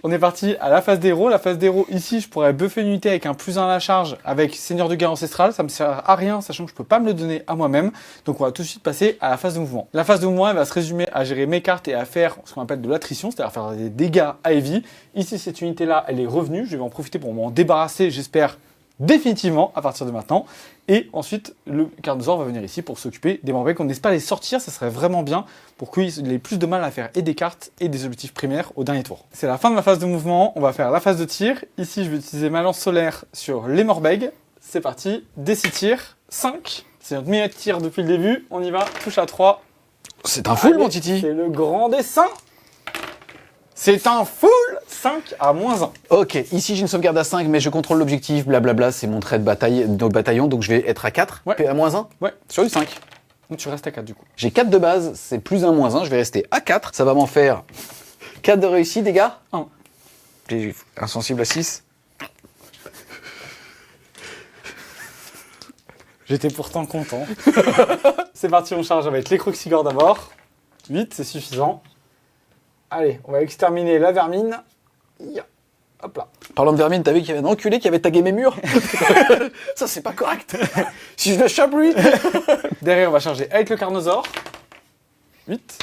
On est parti à la phase d'héros. La phase d'héros, ici, je pourrais buffer une unité avec un +1 à la charge avec Seigneur de guerre ancestral. Ça me sert à rien, sachant que je peux pas me le donner à moi-même. Donc on va tout de suite passer à la phase de mouvement. La phase de mouvement, elle va se résumer à gérer mes cartes et à faire ce qu'on appelle de l'attrition, c'est-à-dire faire des dégâts à heavy. Ici, cette unité-là, elle est revenue. Je vais en profiter pour m'en débarrasser, j'espère, définitivement à partir de maintenant. Et ensuite, le Carnosaur va venir ici pour s'occuper des Morbeck. On n'hésite pas à les sortir, ça serait vraiment bien pour qu'il ait plus de mal à faire et des cartes et des objectifs primaires au dernier tour. C'est la fin de ma phase de mouvement, on va faire la phase de tir. Ici, je vais utiliser ma lance solaire sur les Morbeck. C'est parti, des 6 tirs, 5. C'est notre meilleur tir depuis le début, on y va, touche à 3. C'est un full, Allez, mon Titi. c'est le grand dessin. C'est un full 5 à -1. Ok, ici j'ai une sauvegarde à 5, mais je contrôle l'objectif, blablabla, c'est mon trait de bataillon, donc je vais être à 4, Ouais. à -1, Ouais, sur du 5. donc tu restes à 4 du coup. J'ai 4 de base, c'est +1, -1, je vais rester à 4, ça va m'en faire 4 de réussite, dégâts. 1. J'ai insensible à 6. J'étais pourtant content. C'est parti, on charge avec les Croxigore d'abord. 8, c'est suffisant. Allez, on va exterminer la vermine. Ya. Hop là. Parlant de vermine, t'as vu qu'il y avait un enculé qui avait tagué mes murs. Ça, c'est pas correct. Si je le chope, lui. Derrière, on va charger avec le Carnosaur. 8.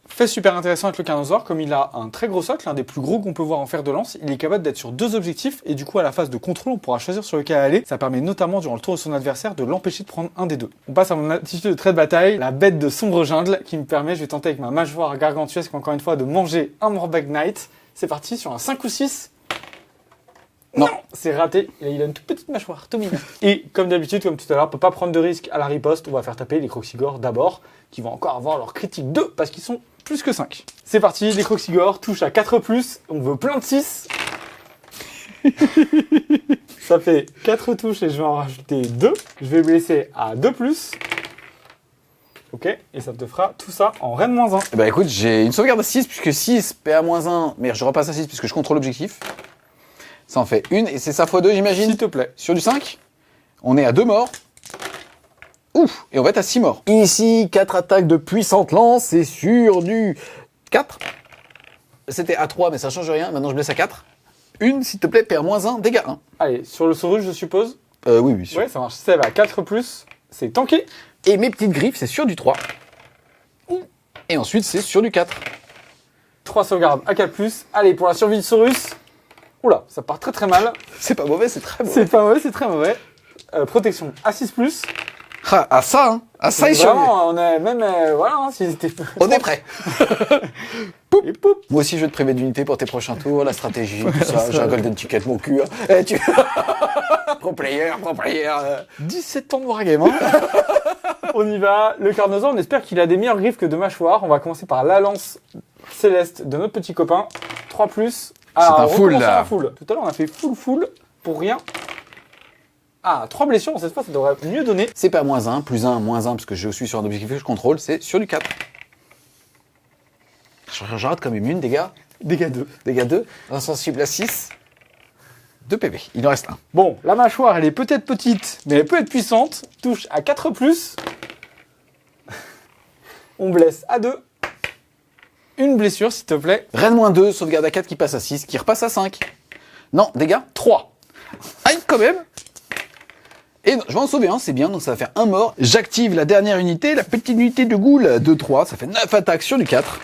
Fait super intéressant avec le Carnosaur, comme il a un très gros socle, l'un des plus gros qu'on peut voir en fer de lance, il est capable d'être sur 2 objectifs, et du coup à la phase de contrôle, on pourra choisir sur lequel aller. Ça permet notamment durant le tour de son adversaire de l'empêcher de prendre un des deux. On passe à mon attitude de trait de bataille, la bête de sombre jungle, qui me permet, je vais tenter avec ma mâchoire gargantuesque encore une fois, de manger un Morbeck Knight. C'est parti, sur un 5 ou 6. Non, c'est raté. Il a une toute petite mâchoire, tout mignon. Et comme d'habitude, comme tout à l'heure, on peut pas prendre de risque à la riposte. On va faire taper les Croxigore d'abord, qui vont encore avoir leur critique 2 parce qu'ils sont plus que 5. C'est parti, les Croxigore touchent à 4+. On veut plein de 6. Ça fait 4 touches et je vais en rajouter 2. Je vais blesser à 2+. Ok, et ça te fera tout ça en reine -1. Eh ben écoute, j'ai une sauvegarde à 6, puisque 6, PA -1, mais je repasse à 6 puisque je contrôle l'objectif. Ça en fait une, et c'est ça x2, j'imagine. S'il te plaît. Sur du 5, on est à 2 morts. Ouf, et on va être à 6 morts. Ici, 4 attaques de puissante lance, et sur du 4. C'était à 3, mais ça change rien. Maintenant, je blesse à 4. Une, s'il te plaît, PA -1, dégâts 1. Allez, sur le saurus, je suppose. Oui, sûr. Ouais, ça marche. Sève à 4+, c'est tanké. Et mes petites griffes, c'est sur du 3. Et ensuite, c'est sur du 4. 3 sauvegardes à 4+. Allez, pour la survie de Saurus. Oula, ça part très très mal. C'est pas mauvais, c'est très mauvais. C'est pas mauvais, c'est très mauvais. Protection à 6+. Ah, à ça, hein. À ça, il survit. Vraiment, on est même... voilà, hein, s'ils étaient... On est prêt. Et poup. Moi aussi, je vais te priver d'unité pour tes prochains tours, la stratégie, tout ça. J'ai un golden ticket, mon cul. Hein. Eh, tu... pro player. 17 ans de wargame, hein. On y va. Le Carnosaur, on espère qu'il a des meilleures griffes que de mâchoires. On va commencer par la lance céleste de notre petit copain. 3+. Ah, un full, là. Full. Tout à l'heure, on a fait full pour rien. Ah, 3 blessures, cette fois, ça devrait mieux donner. C'est pas -1, +1, -1, parce que je suis sur un objectif que je contrôle, c'est sur du 4. J'arrête comme une, dégâts. Dégâts 2. Dégâts 2, insensible à 6. 2 PV, il en reste 1. Bon, la mâchoire, elle est peut-être petite, mais elle peut être puissante. Touche à 4+. On blesse à 2. une blessure, s'il te plaît. Reine -2, sauvegarde à 4 qui passe à 6, qui repasse à 5. Non, dégâts 3. Aïe, quand même. Et non, je vais en sauver un, c'est bien, donc ça va faire un mort. J'active la dernière unité, la petite unité de ghoul de 3, ça fait 9 attaques sur du 4.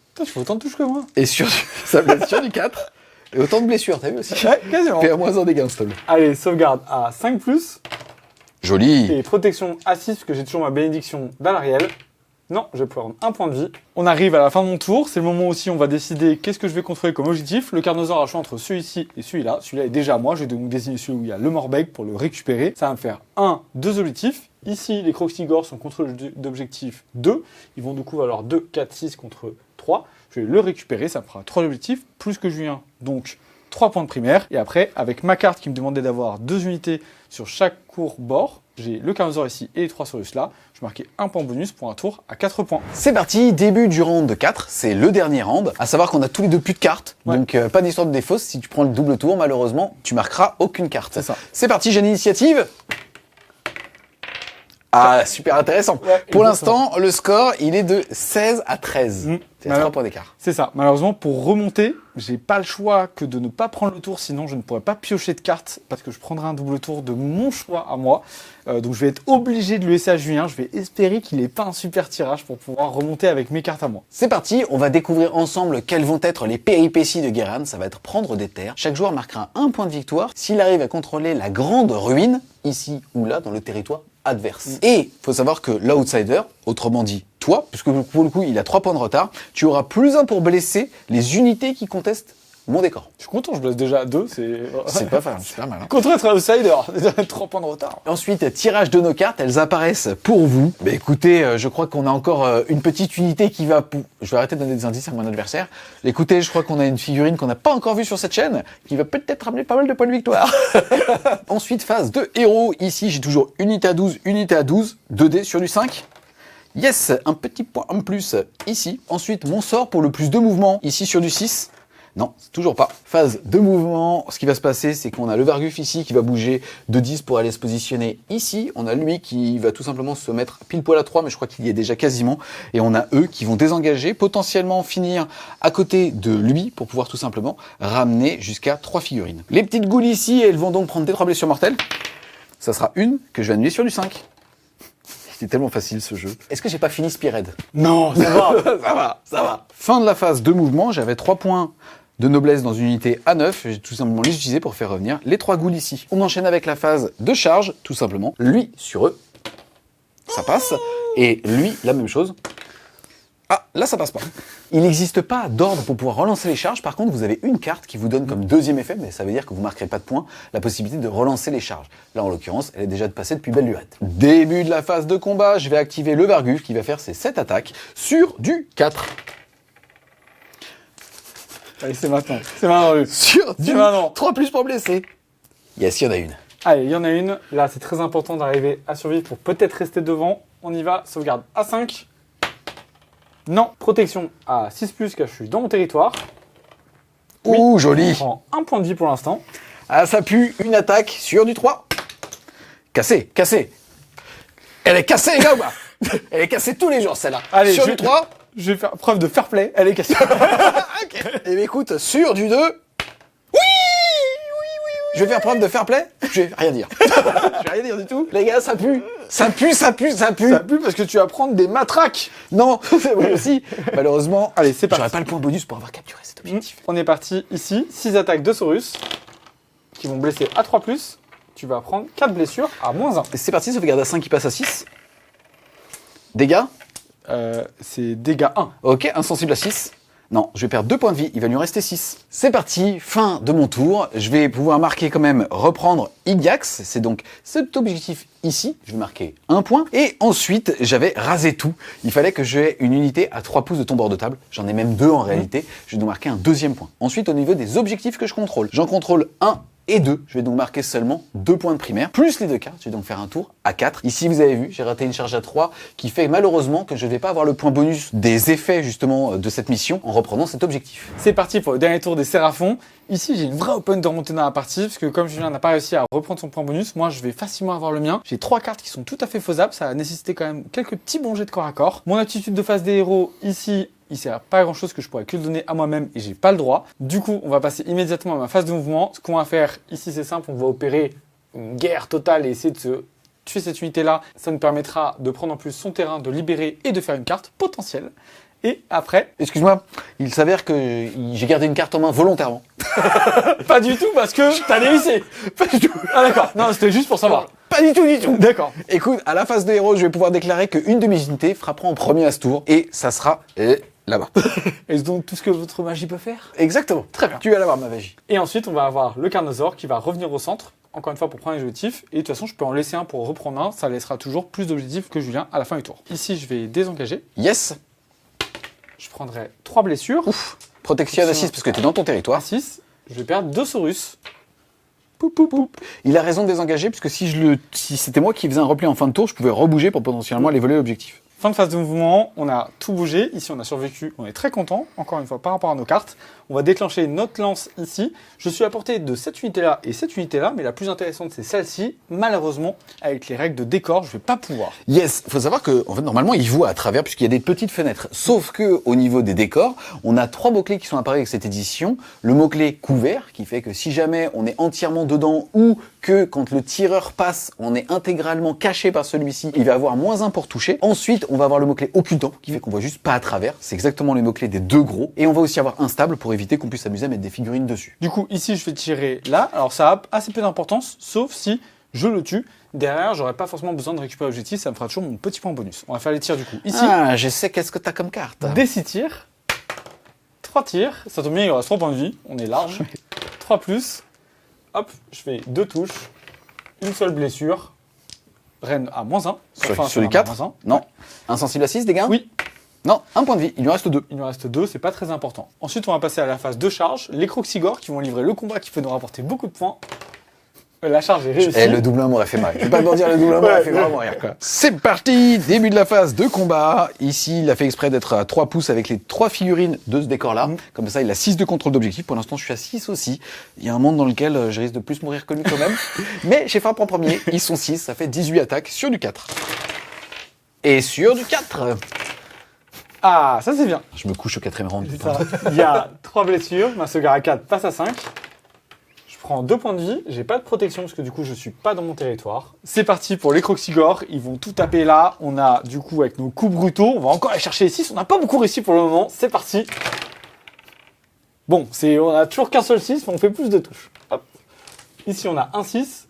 Putain, tu fais autant de touches que moi. Et ça blesse sur du 4. Et autant de blessures, t'as vu aussi? Ouais, quasiment. Fais à moins 1 dégâts, s'il te plaît. Allez, sauvegarde à 5+, Joli. et protection à 6, parce que j'ai toujours ma bénédiction d'Alariel. Non, je vais pouvoir prendre un point de vie. On arrive à la fin de mon tour, c'est le moment aussi où on va décider qu'est-ce que je vais contrôler comme objectif. Le Carnosaure a le choix entre celui-ci et celui-là. Celui-là est déjà à moi, je vais donc désigner celui où il y a le Morbeg pour le récupérer. Ça va me faire 2 objectifs. Ici, les Croxigores sont contrôlés d'objectif 2. Ils vont du coup valoir 2, 4, 6 contre 3. Je vais le récupérer, ça me fera 3 objectifs, plus que Julien. Donc 3 points de primaire. Et après, avec ma carte qui me demandait d'avoir 2 unités sur chaque court bord, j'ai le Carnosaure ici et les 3 Saurus là. Je marquais un point bonus pour un tour à 4 points. C'est parti, début du round 4, c'est le dernier round. À savoir qu'on a tous les deux plus de cartes, Ouais. donc pas d'histoire de défausse. Si tu prends le double tour, malheureusement, tu marqueras aucune carte. C'est ça. C'est parti, j'ai l'initiative. Ah, super intéressant. Ouais, Pour exactement. l'instant, le score, il est de 16 à 13. C'est à 3 points d'écart. C'est ça. Malheureusement, pour remonter, j'ai pas le choix que de ne pas prendre le tour, sinon je ne pourrais pas piocher de cartes parce que je prendrai un double tour de mon choix à moi. Donc je vais être obligé de le laisser à Julien. Je vais espérer qu'il n'ait pas un super tirage pour pouvoir remonter avec mes cartes à moi. C'est parti, on va découvrir ensemble quelles vont être les péripéties de Guéran. Ça va être prendre des terres. Chaque joueur marquera un point de victoire s'il arrive à contrôler la grande ruine, ici ou là, dans le territoire adverse. Et faut savoir que l'outsider, autrement dit toi, puisque pour le coup il a 3 points de retard, tu auras +1 pour blesser les unités qui contestent mon décor. Je suis content, je blesse déjà à 2. C'est pas mal, c'est pas mal. Hein. Contre être outsider, 3 points de retard. Ensuite, tirage de nos cartes, elles apparaissent pour vous. Bah écoutez, je crois qu'on a encore une petite unité qui va... Je vais arrêter de donner des indices à mon adversaire. Écoutez, je crois qu'on a une figurine qu'on n'a pas encore vue sur cette chaîne, qui va peut-être ramener pas mal de points de victoire. Ensuite, phase de héros. Ici, j'ai toujours unité à 12, 2D sur du 5. Yes, un petit point en plus ici. Ensuite, mon sort pour le plus de mouvement, ici sur du 6. Non, toujours pas. Phase de mouvement, ce qui va se passer, c'est qu'on a le Varguf ici qui va bouger de 10 pour aller se positionner ici. On a lui qui va tout simplement se mettre pile poil à 3, mais je crois qu'il y est déjà quasiment. Et on a eux qui vont désengager, potentiellement finir à côté de lui pour pouvoir tout simplement ramener jusqu'à 3 figurines. Les petites goules ici, elles vont donc prendre des 3 blessures mortelles. Ça sera une que je vais annuler sur du 5. C'est tellement facile ce jeu. Est-ce que j'ai pas fini Spearhead? Non, ça va. Ça va, ça va. Fin de la phase de mouvement, j'avais 3 points de noblesse dans une unité A9. J'ai tout simplement les utilisés pour faire revenir les 3 ghouls ici. On enchaîne avec la phase de charge, tout simplement. Lui sur eux, ça passe. Et lui, la même chose. Ah, là ça passe pas. Il n'existe pas d'ordre pour pouvoir relancer les charges. Par contre, vous avez une carte qui vous donne comme deuxième effet, mais ça veut dire que vous marquerez pas de points, la possibilité de relancer les charges. Là, en l'occurrence, elle est déjà passée depuis belle lurette. Début de la phase de combat, je vais activer le Varguf qui va faire ses 7 attaques sur du 4. Allez, c'est maintenant. C'est maintenant, lui. Sur du C'est maintenant. 3 plus pour blesser. Yes, il y en a une. Allez, il y en a une. Là, c'est très important d'arriver à survivre pour peut-être rester devant. On y va. Sauvegarde à 5. Non. Protection à 6+, car je suis dans mon territoire. Oui. Ouh, On joli. prend un point de vie pour l'instant. Ah, ça pue, une attaque sur du 3. Cassé, cassé. Elle est cassée, les gars, ou pas? Elle est cassée tous les jours, celle-là. Allez, sur du 3. Je vais faire preuve de fair play. Elle est cassée. Ok. Et bien écoute, sur du 2. Oui, oui. Je vais faire preuve de fair play. Je vais rien dire. Je vais rien dire du tout. Les gars, ça pue. Ça pue, ça pue, ça pue. Ça pue parce que tu vas prendre des matraques. Non, c'est vrai aussi. Malheureusement, Allez, c'est parti. j'aurais pas le point bonus pour avoir capturé cet objectif. On est parti ici. 6 attaques de Saurus qui vont blesser à 3+. Tu vas prendre 4 blessures à -1. C'est parti, sauvegarde à 5 qui passe à 6. Dégâts. C'est dégâts 1. Ok, insensible à 6. Non, je vais perdre 2 points de vie, il va lui en rester 6. C'est parti, fin de mon tour. Je vais pouvoir marquer quand même, reprendre Iliax. C'est donc cet objectif ici. Je vais marquer 1 point. Et ensuite, j'avais rasé tout. Il fallait que j'ai une unité à 3 pouces de ton bord de table. J'en ai même 2 en réalité. Je vais donc marquer un 2e point. Ensuite, au niveau des objectifs que je contrôle, j'en contrôle 1 et 2. Je vais donc marquer seulement 2 points de primaire, plus les 2 cartes. Je vais donc faire un tour à 4. Ici, vous avez vu, j'ai raté une charge à 3, qui fait malheureusement que je ne vais pas avoir le point bonus des effets justement de cette mission en reprenant cet objectif. C'est parti pour le dernier tour des Séraphons. Ici, j'ai une vraie open de remontée dans la partie, parce que comme Julien n'a pas réussi à reprendre son point bonus, moi je vais facilement avoir le mien. J'ai 3 cartes qui sont tout à fait faisables, ça a nécessité quand même quelques petits bons jets de corps à corps. Mon aptitude de phase des héros, ici, il sert à pas grand chose que je pourrais que le donner à moi-même et j'ai pas le droit. Du coup, on va passer immédiatement à ma phase de mouvement. Ce qu'on va faire ici, c'est simple, on va opérer une guerre totale et essayer de se tuer cette unité-là. Ça nous permettra de prendre en plus son terrain, de libérer et de faire une carte potentielle. Et après... Excuse-moi, il s'avère que j'ai gardé une carte en main volontairement. Pas du tout, parce que t'as dévissé. Pas du tout. Ah d'accord, non, c'était juste pour savoir. Pas du tout, du tout. D'accord. Écoute, à la phase de héros, je vais pouvoir déclarer qu'une de mes unités frappera en premier à ce tour et ça sera là-bas. Est-ce donc tout ce que votre magie peut faire? Exactement. Très bien. Tu vas l'avoir, ma magie. Et ensuite, on va avoir le Carnosaure qui va revenir au centre, encore une fois pour prendre les objectifs. Et de toute façon, je peux en laisser un pour reprendre un. Ça laissera toujours plus d'objectifs que Julien à la fin du tour. Ici, je vais désengager. Yes. Je prendrai 3 blessures. Ouf. Protection à 6 parce que tu es dans ton À territoire. 6, je vais perdre 2 Saurus. Poup, poup, poup. Il a raison de désengager puisque si c'était moi qui faisais un repli en fin de tour, je pouvais rebouger pour potentiellement aller voler l'objectif. Fin de phase de mouvement, on a tout bougé. Ici, on a survécu. On est très content, encore une fois, par rapport à nos cartes. On va déclencher notre lance ici. Je suis à portée de cette unité-là et cette unité-là, mais la plus intéressante, c'est celle-ci. Malheureusement, avec les règles de décor, je vais pas pouvoir. Yes, faut savoir que en fait, normalement, il voit à travers puisqu'il y a des petites fenêtres. Sauf que au niveau des décors, on a 3 mots-clés qui sont apparus avec cette édition. Le mot-clé couvert, qui fait que si jamais on est entièrement dedans ou que quand le tireur passe, on est intégralement caché par celui-ci, il va avoir -1 pour toucher. Ensuite, on va avoir le mot-clé occultant, qui fait qu'on voit juste pas à travers. C'est exactement les mots-clés des 2 gros. Et on va aussi avoir instable pour éviter qu'on puisse s'amuser à mettre des figurines dessus. Du coup, ici, je vais tirer là. Alors, ça a assez peu d'importance, sauf si je le tue. Derrière, j'aurais pas forcément besoin de récupérer l'objectif. Ça me fera toujours mon petit point bonus. On va faire les tirs du coup. Ici, Ah, je sais qu'est-ce que t'as comme carte. des 6 tirs. 3 tirs. Ça tombe bien, il reste 3 points de vie. On est large. 3 plus. Hop, je fais 2 touches. Une seule blessure. Reine à -1. Sur les 4 Non. Insensible à 6, dégâts? Oui. Non, 1 point de vie, il lui reste 2. Il nous reste 2, c'est pas très important. Ensuite, on va passer à la phase de charge. Les Croxigores qui vont livrer le combat qui peut nous rapporter beaucoup de points. La charge est réussie. Le double 1 m'aurait fait mal. Je vais pas te mentir, le double 1 m'aurait fait vraiment rire, quoi. C'est parti! Début de la phase de combat. Ici, il a fait exprès d'être à 3 pouces avec les 3 figurines de ce décor-là. Comme ça, il a 6 de contrôle d'objectif. Pour l'instant, je suis à 6 aussi. Il y a un monde dans lequel je risque de plus mourir que lui quand même. Mais j'ai frappe en premier. Ils sont 6. Ça fait 18 attaques sur du 4. Et sur du 4. Ah, ça c'est bien. Je me couche au 4ème round. Putain. Il y a 3 blessures. Ma Sugar à 4 passe à 5. Je prends 2 points de vie. J'ai pas de protection parce que du coup, je suis pas dans mon territoire. C'est parti pour les Croxigores. Ils vont tout taper là. On a du coup, avec nos coups brutaux, on va encore aller chercher les 6. On n'a pas beaucoup réussi pour le moment. C'est parti. Bon, on a toujours qu'un seul 6, mais on fait plus de touches. Hop. Ici, on a un 6.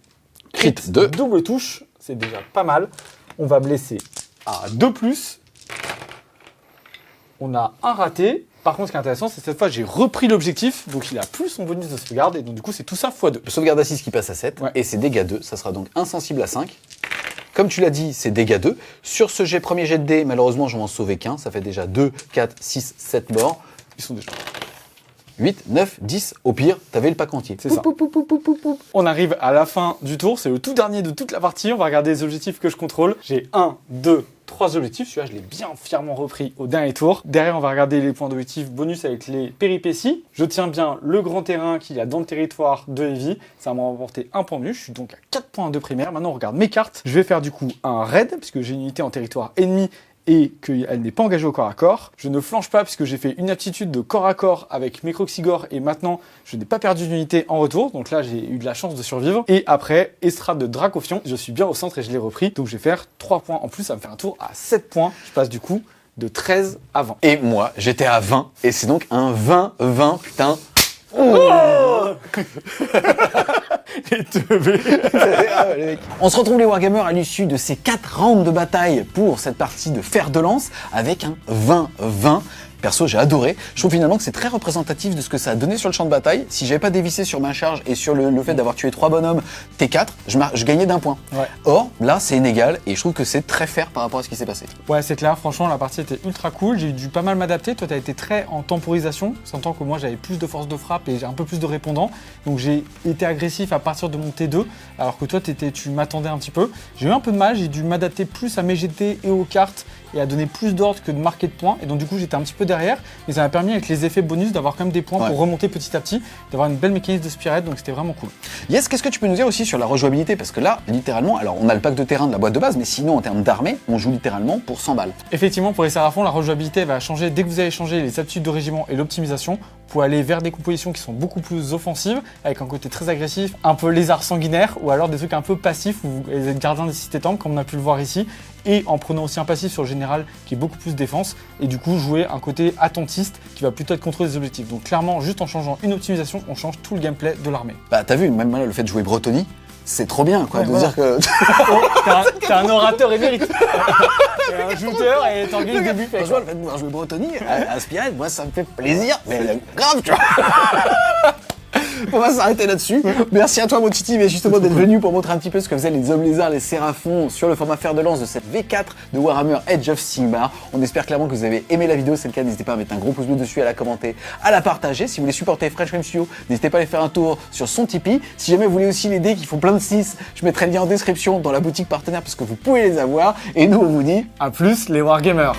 Crit 2. Double touche. C'est déjà pas mal. On va blesser à 2 plus. On a un raté. Par contre, ce qui est intéressant, c'est que cette fois, j'ai repris l'objectif. Donc, il a plus son bonus de sauvegarde. Et donc, du coup, c'est tout ça x2. Le sauvegarde à 6 qui passe à 7. Ouais. Et c'est dégâts 2. Ça sera donc insensible à 5. Comme tu l'as dit, c'est dégâts 2. Sur ce premier jet de dés, malheureusement, je vais en sauver qu'un. Ça fait déjà 2, 4, 6, 7 morts. Ils sont déjà... 8, 9, 10. Au pire, t'avais le pack entier. C'est ça. On arrive à la fin du tour. C'est le tout dernier de toute la partie. On va regarder les objectifs que je contrôle. J'ai 1, 2, 3 objectifs. Celui-là, je l'ai bien fièrement repris au dernier tour. Derrière, on va regarder les points d'objectif bonus avec les péripéties. Je tiens bien le grand terrain qu'il y a dans le territoire de Heavy. Ça m'a rapporté un point bonus. Je suis donc à 4 points de primaire. Maintenant, on regarde mes cartes. Je vais faire du coup un raid, puisque j'ai une unité en territoire ennemi et qu'elle n'est pas engagée au corps à corps. Je ne flanche pas puisque j'ai fait une aptitude de corps à corps avec mes Croxigores et maintenant je n'ai pas perdu d'unité en retour. Donc là j'ai eu de la chance de survivre. Et après, Estrade de Dracophion, je suis bien au centre et je l'ai repris. Donc je vais faire 3 points en plus, ça me fait un tour à 7 points. Je passe du coup de 13 à 20. Et moi, j'étais à 20. Et c'est donc un 20-20, putain. On se retrouve les Wargamers à l'issue de ces 4 rounds de bataille pour cette partie de fer de lance avec un 20-20. Perso, j'ai adoré. Je trouve finalement que c'est très représentatif de ce que ça a donné sur le champ de bataille. Si j'avais pas dévissé sur ma charge et sur le fait d'avoir tué 3 bonhommes T4, je gagnais d'1 point. Ouais. Or, là, c'est inégal et je trouve que c'est très fair par rapport à ce qui s'est passé. Ouais, c'est clair, franchement, la partie était ultra cool. J'ai dû pas mal m'adapter. Toi, t'as été très en temporisation, sentant que moi, j'avais plus de force de frappe et j'ai un peu plus de répondants. Donc, j'ai été agressif à partir de mon T2, alors que toi, tu m'attendais un petit peu. J'ai eu un peu de mal, j'ai dû m'adapter plus à mes GT et aux cartes et à donner plus d'ordre que de marquer de points. Et donc, du coup, j'étais un petit peu derrière, mais ça m'a permis avec les effets bonus d'avoir quand même des points pour remonter petit à petit, d'avoir une belle mécanique de spearhead, donc c'était vraiment cool. Yes, qu'est-ce que tu peux nous dire aussi sur la rejouabilité? Parce que là, littéralement, alors on a le pack de terrain de la boîte de base, mais sinon en termes d'armée, on joue littéralement pour 100 balles. Effectivement, pour les Séraphons, la rejouabilité va changer dès que vous allez changer les aptitudes de régiment et l'optimisation pour aller vers des compositions qui sont beaucoup plus offensives, avec un côté très agressif, un peu lézard sanguinaire, ou alors des trucs un peu passifs où vous êtes gardien des cités temples, comme on a pu le voir ici, et en prenant aussi un passif sur le général qui est beaucoup plus défense, et du coup jouer un côté attentiste qui va plutôt être contrôle des objectifs. Donc clairement, juste en changeant une optimisation, on change tout le gameplay de l'armée. Bah t'as vu, même là, le fait de jouer Bretonnie, c'est trop bien quoi, de dire que... T'es un orateur émérite. T'es un jouteur et t'en gueules des buffets. Franchement, le fait de pouvoir jouer Bretonnie à Spearhead, moi ça me fait plaisir, mais grave, tu vois. On va s'arrêter là-dessus. Merci à toi, mon Titi, mais justement d'être venu pour montrer un petit peu ce que faisaient les hommes lézards, les séraphons sur le format fer de lance de cette V4 de Warhammer Age of Sigmar. On espère clairement que vous avez aimé la vidéo. Si c'est le cas, n'hésitez pas à mettre un gros pouce bleu dessus, à la commenter, à la partager. Si vous voulez supporter French Flame Studio, n'hésitez pas à aller faire un tour sur son Tipeee. Si jamais vous voulez aussi les dés qui font plein de 6, je mettrai le lien en description dans la boutique partenaire parce que vous pouvez les avoir. Et nous, on vous dit à plus les Wargamers.